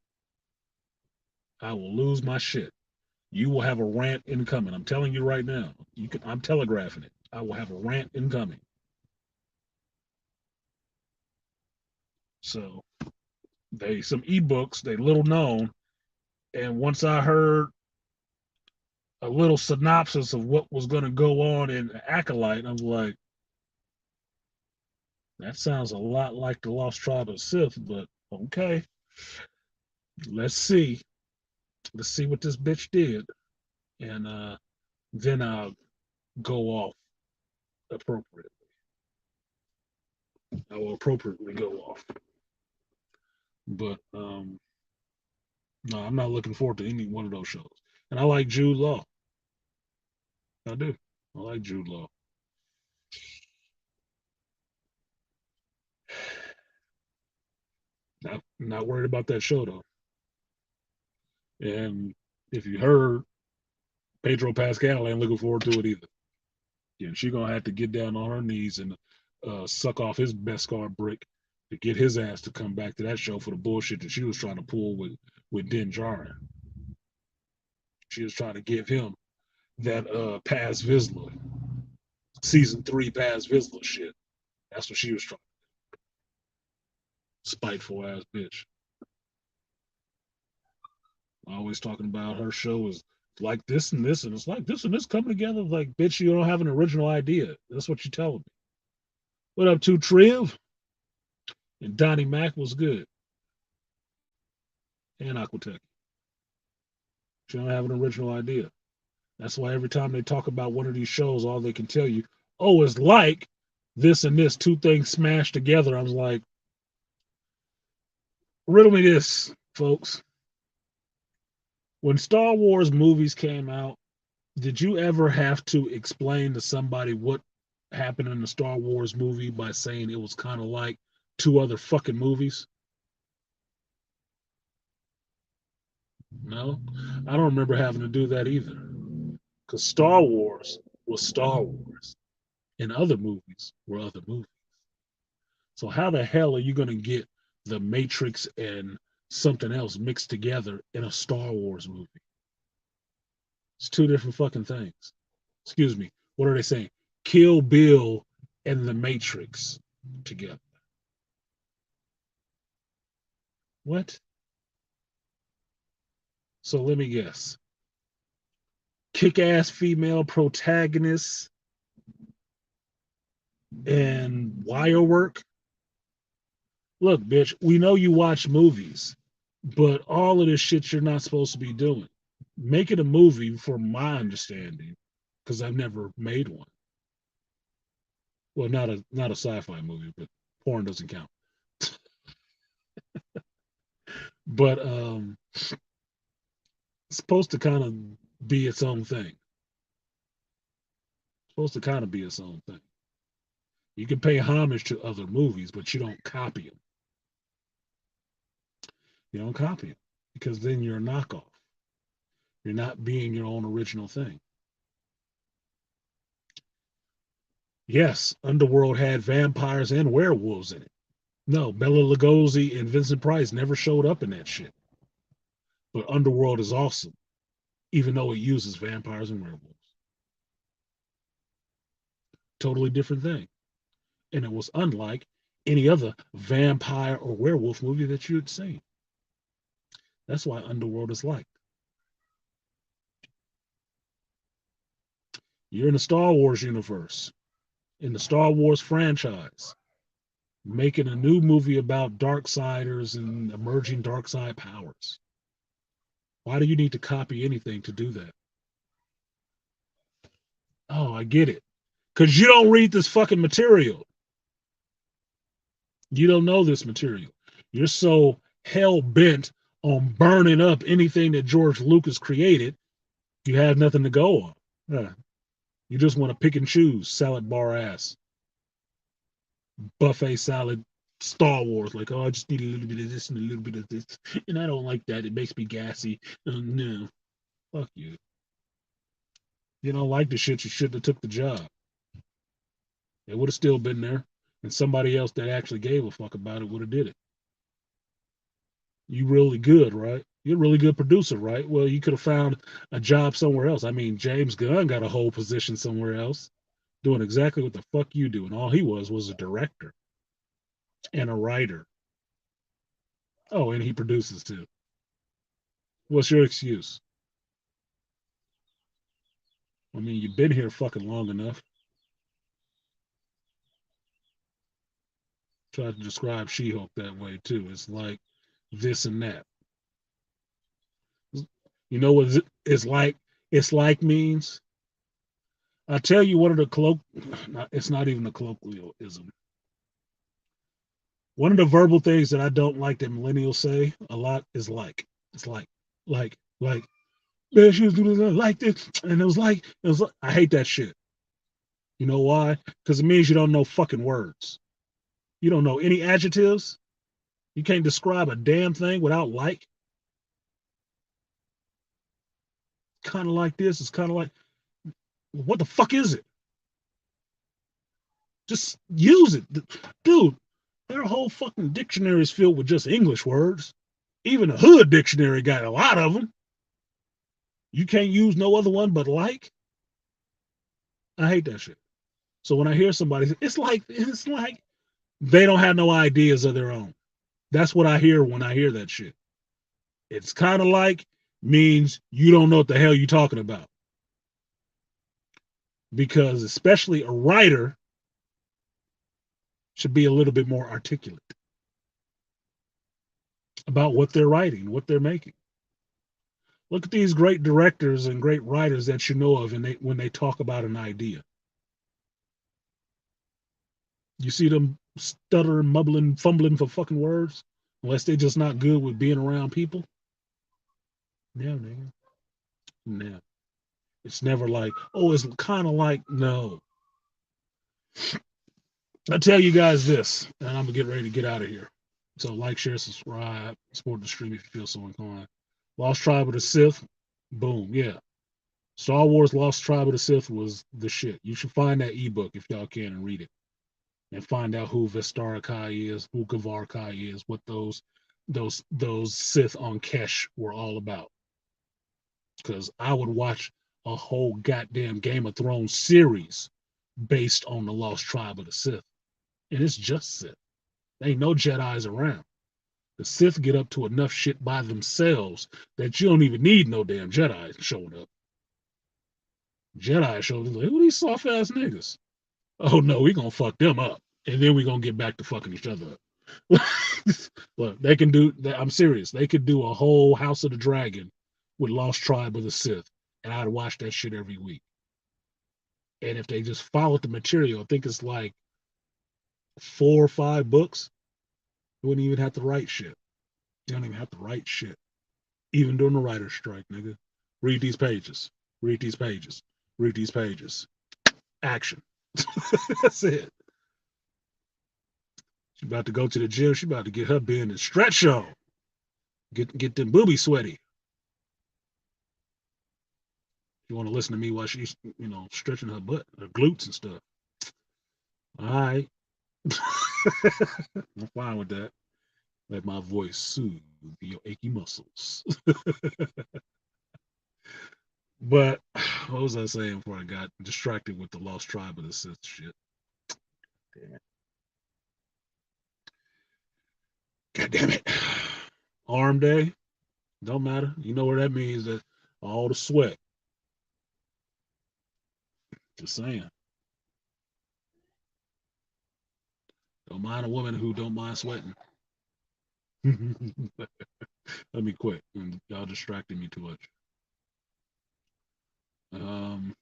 I will lose my shit. You will have a rant incoming. I'm telling you right now. I'm telegraphing it. I will have a rant incoming. So some ebooks, they little known, and once I heard a little synopsis of what was going to go on in Acolyte, I was like, that sounds a lot like the Lost Tribe of Sith, but okay. Let's see. Let's see what this bitch did. And then I'll go off appropriately. I will appropriately go off. But no, I'm not looking forward to any one of those shows. And I like Jude Law. I do. I like Jude Law. Not worried about that show though. And if you heard, Pedro Pascal ain't looking forward to it either. Yeah, she gonna have to get down on her knees and suck off his Beskar brick to get his ass to come back to that show for the bullshit that she was trying to pull with Din Djarin. She was trying to give him that Paz Vizsla season 3 Paz Vizsla shit. That's what she was trying. Spiteful ass bitch. Always talking about her show is like this and this, and it's like this and this coming together. Like, bitch, you don't have an original idea. That's what you're telling me. What up, to Triv? And Donnie Mac was good. And Aquatech. She don't have an original idea. That's why every time they talk about one of these shows, all they can tell you, oh, it's like this and this, two things smashed together. I was like, riddle me this, folks. When Star Wars movies came out, did you ever have to explain to somebody what happened in the Star Wars movie by saying it was kind of like two other fucking movies? No, I don't remember having to do that either. Because Star Wars was Star Wars, and other movies were other movies. So how the hell are you going to get the Matrix and something else mixed together in a Star Wars movie. It's two different fucking things. Excuse me. What are they saying? Kill Bill and The Matrix together. What? So let me guess. Kick-ass female protagonists and wire work. Look, bitch, we know you watch movies, but all of this shit you're not supposed to be doing. Make it a movie, from my understanding, because I've never made one. Well, not a sci-fi movie, but porn doesn't count. But it's supposed to kind of be its own thing. It's supposed to kind of be its own thing. You can pay homage to other movies, but you don't copy them. You don't copy them because then you're a knockoff. You're not being your own original thing. Yes, Underworld had vampires and werewolves in it. No, Bela Lugosi and Vincent Price never showed up in that shit. But Underworld is awesome, even though it uses vampires and werewolves. Totally different thing. And it was unlike any other vampire or werewolf movie that you had seen. That's why Underworld is liked. You're in the Star Wars universe, in the Star Wars franchise, making a new movie about Darksiders and emerging dark side powers. Why do you need to copy anything to do that? Oh, I get it. Because you don't read this fucking material. You don't know this material. You're so hell bent on burning up anything that George Lucas created, you have nothing to go on. You just want to pick and choose salad bar ass. Buffet salad Star Wars. Like, oh, I just need a little bit of this and a little bit of this. And I don't like that. It makes me gassy. No. Fuck you. You don't like the shit, you shouldn't have took the job. It would have still been there. And somebody else that actually gave a fuck about it would have did it. You really good, right? You're a really good producer, right? Well, you could have found a job somewhere else. I mean, James Gunn got a whole position somewhere else doing exactly what the fuck you do. And all he was a director and a writer. Oh, and he produces too. What's your excuse? I mean, you've been here fucking long enough. Try to describe She-Hulk that way too. It's like this and that. You know what it's like? It's like means. I tell you one of the it's not even a colloquialism. One of the verbal things that I don't like that millennials say a lot is like. It's like, man, she was doing this like this. And it was like, I hate that shit. You know why? Because it means you don't know fucking words. You don't know any adjectives. You can't describe a damn thing without like. Kind of like this. It's kind of like, what the fuck is it? Just use it. Dude, their whole fucking dictionary is filled with just English words. Even the hood dictionary got a lot of them. You can't use no other one but like. I hate that shit. So when I hear somebody say, it's like they don't have no ideas of their own. That's what I hear when I hear that shit. It's kind of like means you don't know what the hell you're talking about. Because especially a writer should be a little bit more articulate about what they're writing, what they're making. Look at these great directors and great writers that you know of, and when they talk about an idea. You see them stuttering, mumbling, fumbling for fucking words, unless they're just not good with being around people. Yeah, nigga. No. It's never like, oh, it's kind of like, no. I tell you guys this, and I'm gonna get ready to get out of here. So like, share, subscribe, support the stream if you feel so inclined. Lost Tribe of the Sith, boom, yeah. Star Wars Lost Tribe of the Sith was the shit. You should find that ebook if y'all can and read it. And find out who Vestara Kai is, who Gavar Kai is, what those those Sith on Kesh were all about. Because I would watch a whole goddamn Game of Thrones series based on the Lost Tribe of the Sith, and it's just Sith. There ain't no Jedi's around. The Sith get up to enough shit by themselves that you don't even need no damn Jedi showing up. Jedi showed up like, who these soft ass niggas? Oh no, we gonna fuck them up, and then we gonna get back to fucking each other up. Look, they can do. I'm serious. They could do a whole House of the Dragon with Lost Tribe of the Sith, and I'd watch that shit every week. And if they just followed the material, I think it's like 4 or 5 books. You wouldn't even have to write shit. You don't even have to write shit. Even during the writer's strike, nigga. Read these pages. Read these pages. Read these pages. Action. That's it. She about to go to the gym. She about to get her bend and stretch on. Get them boobies sweaty. You want to listen to me while she's, stretching her butt, her glutes and stuff. All right. I'm fine with that. Let my voice soothe your achy muscles. But what was I saying before I got distracted with the Lost Tribe of the Sith shit? Damn it. God damn it. Arm day, don't matter. You know what that means, that all the sweat. Just saying. Don't mind a woman who don't mind sweating. Let me quit. Y'all distracting me too much.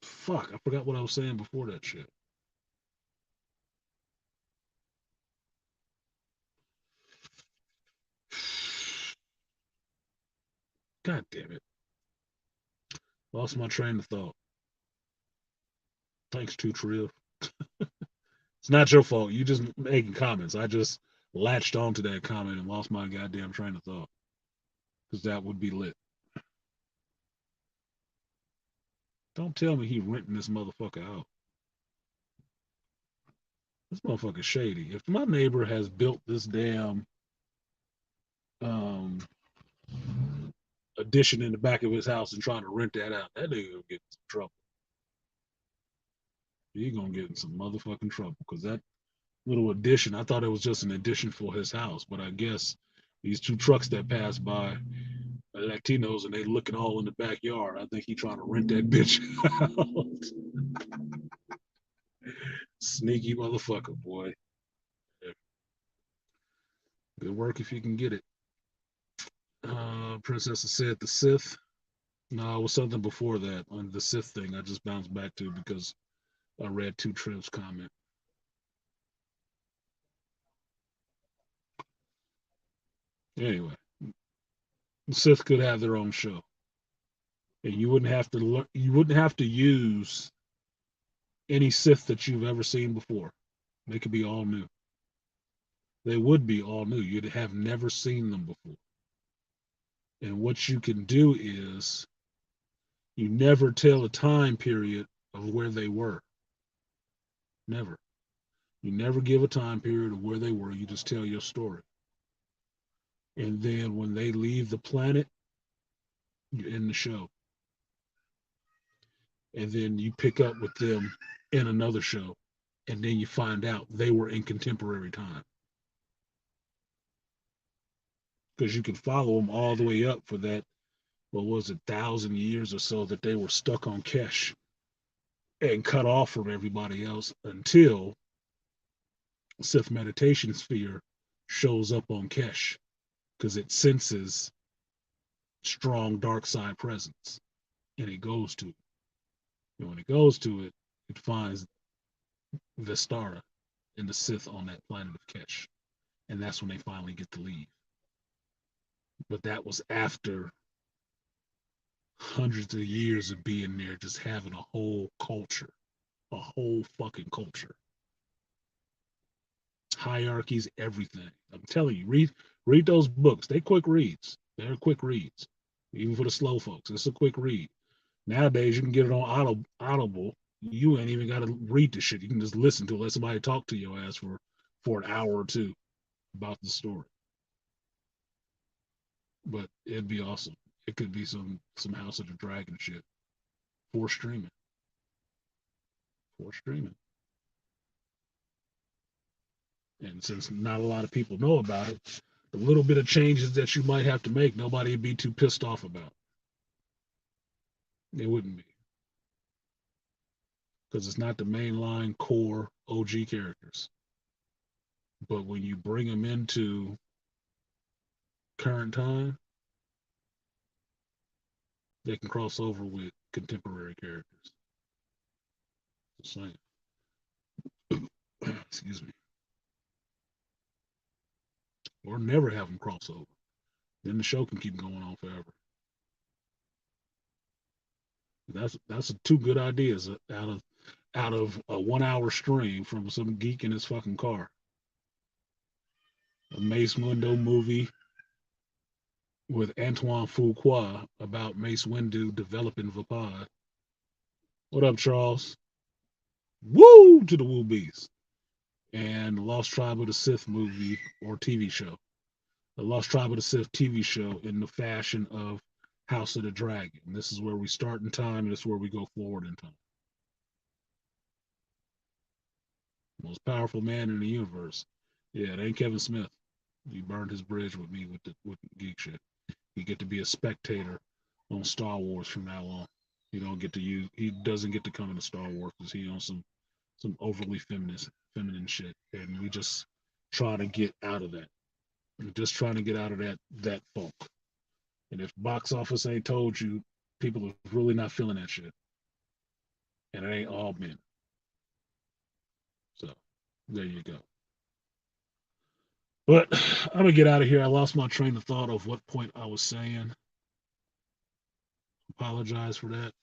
Fuck, I forgot what I was saying before that shit. God damn it. Lost my train of thought. Thanks, Two Triv. It's not your fault. You just making comments. I just latched onto that comment and lost my goddamn train of thought. Because that would be lit. Don't tell me he renting this motherfucker out. This motherfucker's shady. If my neighbor has built this damn um, addition in the back of his house and trying to rent that out, that nigga gonna get in some trouble. He gonna get in some motherfucking trouble because that little addition, I thought it was just an addition for his house, but I guess these two trucks that pass by are Latinos and they looking all in the backyard. I think he trying to rent that bitch out. Sneaky motherfucker, boy. Good work if you can get it. Princess said the Sith. No, it was something before that on the Sith thing. I just bounced back to because I read Two Triv's comment. Anyway, the Sith could have their own show, and you wouldn't have to you wouldn't have to use any Sith that you've ever seen before. They could be all new. They would be all new. You'd have never seen them before. And what you can do is you never tell a time period of where they were. Never. You never give a time period of where they were. You just tell your story. And then when they leave the planet, you end the show. And then you pick up with them in another show. And then you find out they were in contemporary time. Because you can follow them all the way up for that, what was it, 1,000 years or so that they were stuck on Kesh and cut off from everybody else until Sith meditation sphere shows up on Kesh because it senses strong dark side presence and it goes to it. And when it goes to it, it finds Vistara and the Sith on that planet of Kesh. And that's when they finally get to leave. But that was after hundreds of years of being there, just having a whole culture, a whole fucking culture. Hierarchies, everything. I'm telling you, read those books. They quick reads. They're quick reads. Even for the slow folks, it's a quick read. Nowadays, you can get it on Audible. You ain't even got to read the shit. You can just listen to it. Let somebody talk to your ass for an hour or two about the story. But it'd be awesome. It could be some House of the Dragon shit for streaming. For streaming. And since not a lot of people know about it, the little bit of changes that you might have to make, nobody would be too pissed off about. It wouldn't be. Because it's not the mainline core OG characters. But when you bring them into current time, they can cross over with contemporary characters. Just saying. Excuse me. Or never have them cross over. Then the show can keep going on forever. That's two good ideas out of a 1 hour stream from some geek in his fucking car. A Mace Windu movie with Antoine Fuqua about Mace Windu developing Vapod. What up, Charles? Woo to the Woo Bees. And the Lost Tribe of the Sith movie or TV show. The Lost Tribe of the Sith TV show in the fashion of House of the Dragon. This is where we start in time, and this is where we go forward in time. Most powerful man in the universe. Yeah, it ain't Kevin Smith. He burned his bridge with me with the geek shit. You get to be a spectator on Star Wars from now on. You don't get to use. He doesn't get to come into Star Wars because he on some overly feminine shit, and we just try to get out of that. We're just trying to get out of that funk. And if box office ain't told you, people are really not feeling that shit, and it ain't all men. So there you go. But I'm gonna get out of here. I lost my train of thought of what point I was saying. Apologize for that.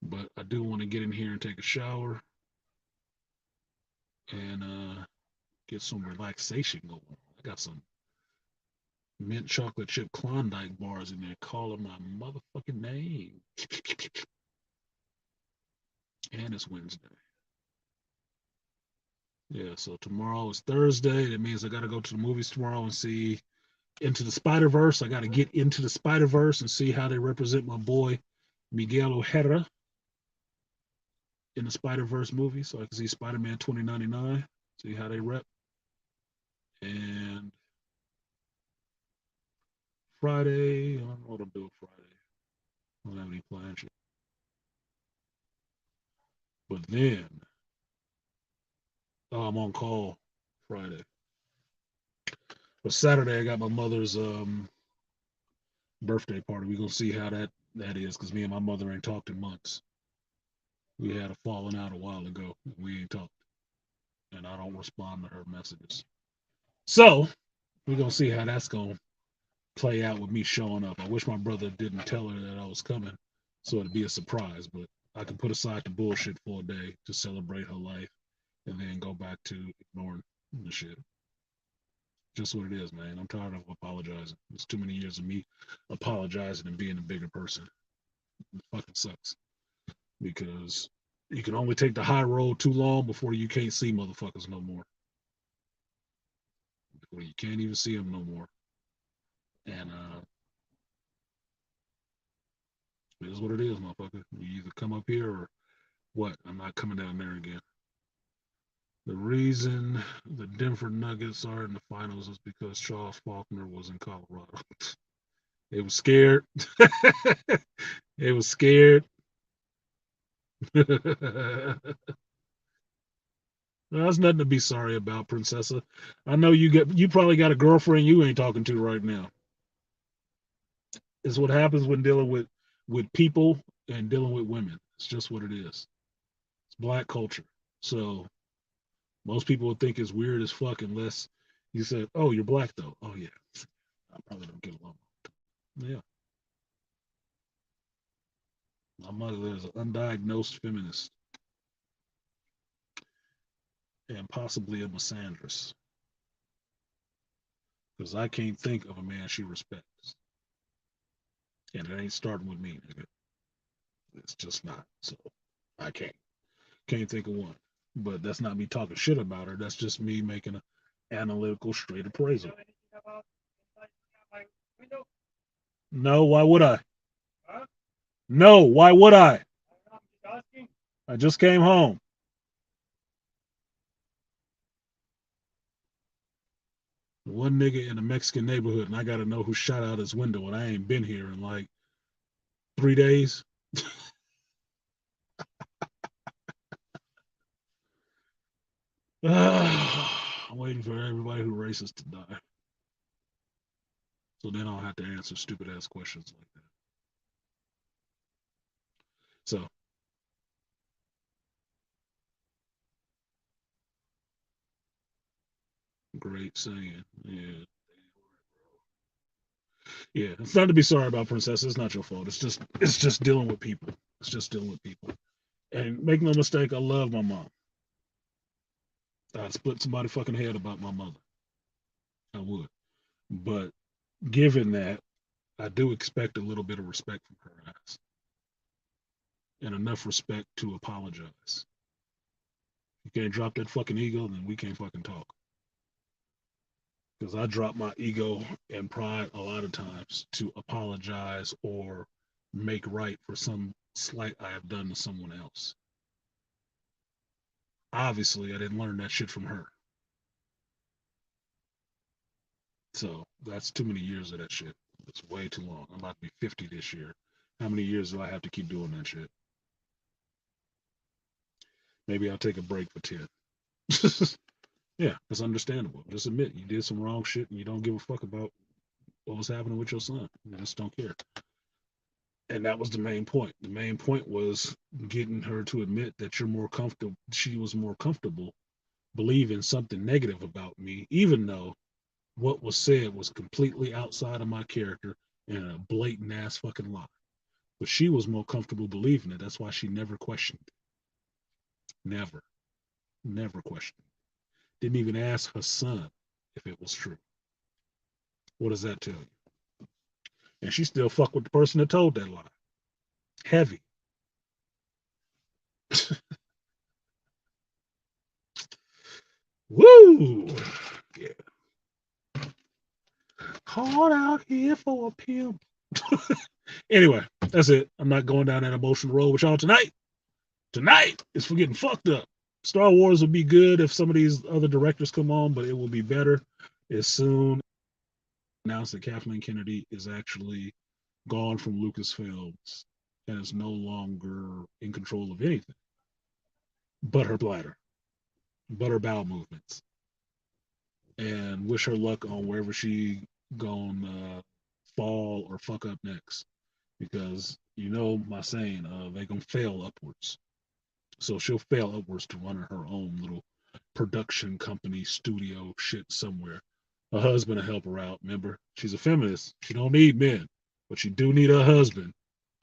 But I do want to get in here and take a shower and get some relaxation going. I got some mint chocolate chip Klondike bars in there calling my motherfucking name. And it's Wednesday. Yeah, so tomorrow is Thursday. That means I got to go to the movies tomorrow and see Into the Spider-Verse. I got to get into the Spider-Verse and see how they represent my boy Miguel Ojeda in the Spider-Verse movie, so I can see Spider-Man 2099, see how they rep. And Friday, I don't know what I'm doing Friday. I don't have any plans yet. But then, I'm on call Friday. But Saturday, I got my mother's birthday party. We're gonna see how that is, because me and my mother ain't talked in months. We had a falling out a while ago. We ain't talked, and I don't respond to her messages. So we're gonna see how that's gonna play out with me showing up. I wish my brother didn't tell her that I was coming, so it'd be a surprise. But I can put aside the bullshit for a day to celebrate her life, and then go back to ignoring the shit. Just what it is, man. I'm tired of apologizing. It's too many years of me apologizing and being a bigger person. It fucking sucks because you can only take the high road too long before you can't see motherfuckers no more. Before you can't even see them no more. And it is what it is, motherfucker. You either come up here or what? I'm not coming down there again. The reason the Denver Nuggets are in the finals is because Charles Faulkner was in Colorado. It was scared. It was scared. There's nothing to be sorry about, Princessa. I know you probably got a girlfriend you ain't talking to right now. It's what happens when dealing with people and dealing with women. It's just what it is. It's black culture. So most people would think it's weird as fuck unless you said, "Oh, you're black though." Oh yeah, I probably don't get along. Yeah, my mother is an undiagnosed feminist and possibly a misandrist because I can't think of a man she respects, and it ain't starting with me, nigga. It's just not. So I can't think of one. But that's not me talking shit about her. That's just me making an analytical, straight appraisal. No, why would I? No, why would I? I just came home. One nigga in a Mexican neighborhood, and I gotta know who shot out his window, and I ain't been here in like 3 days. I'm waiting for everybody who racist to die, so then I'll have to answer stupid ass questions like that. So great saying, yeah, yeah. It's not to be sorry about, Princess. It's not your fault. It's just dealing with people. It's just dealing with people. And make no mistake, I love my mom. I'd split somebody's fucking head about my mother. I would. But given that, I do expect a little bit of respect from her ass and enough respect to apologize. You can't drop that fucking ego, then we can't fucking talk. Because I drop my ego and pride a lot of times to apologize or make right for some slight I have done to someone else. Obviously, I didn't learn that shit from her. So that's too many years of that shit. It's way too long. I'm about to be 50 this year. How many years do I have to keep doing that shit? Maybe I'll take a break for 10. Yeah, it's understandable. Just admit you did some wrong shit and you don't give a fuck about what was happening with your son. You just don't care. And that was the main point. The main point was getting her to admit that you're more comfortable. She was more comfortable believing something negative about me, even though what was said was completely outside of my character and a blatant ass fucking lie. But she was more comfortable believing it. That's why she never questioned it. Never, never questioned it. Didn't even ask her son if it was true. What does that tell you? And she still fucked with the person that told that lie. Heavy. Woo! Yeah. Called out here for a pimp. Anyway, that's it. I'm not going down that emotional road with y'all tonight. Tonight is for getting fucked up. Star Wars would be good if some of these other directors come on, but it will be better as soon announced that Kathleen Kennedy is actually gone from Lucasfilms and is no longer in control of anything but her bladder, but her bowel movements. And wish her luck on wherever she gonna fall or fuck up next, because you know my saying, they gonna fail upwards. So she'll fail upwards to run her own little production company, studio shit somewhere. Her husband will help her out. Remember, she's a feminist. She don't need men, but she do need her husband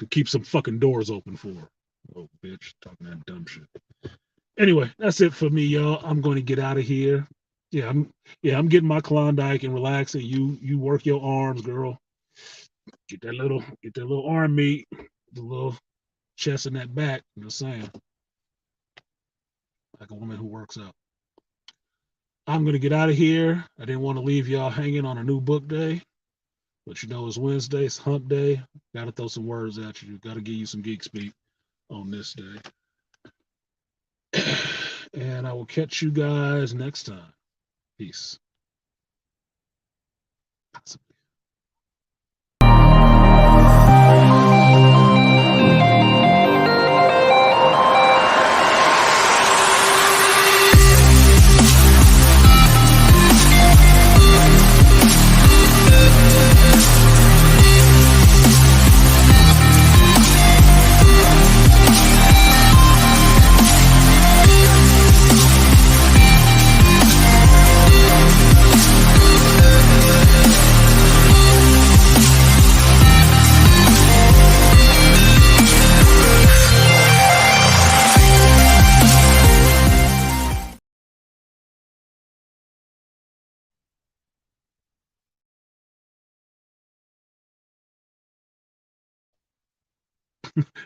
to keep some fucking doors open for her. Oh, bitch, talking that dumb shit. Anyway, that's it for me, y'all. I'm going to get out of here. I'm getting my Klondike and relaxing. You work your arms, girl. Get that little arm meat, the little chest and that back. I'm just saying, like a woman who works out. I'm gonna get out of here. I didn't want to leave y'all hanging on a new book day, but you know it's Wednesday, it's hump day. Gotta throw some words at you. Gotta give you some geek speak on this day. And I will catch you guys next time. Peace.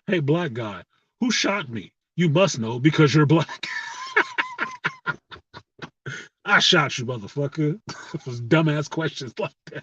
Hey, black guy, who shot me? You must know because you're black. I shot you, motherfucker. Those dumbass questions like that.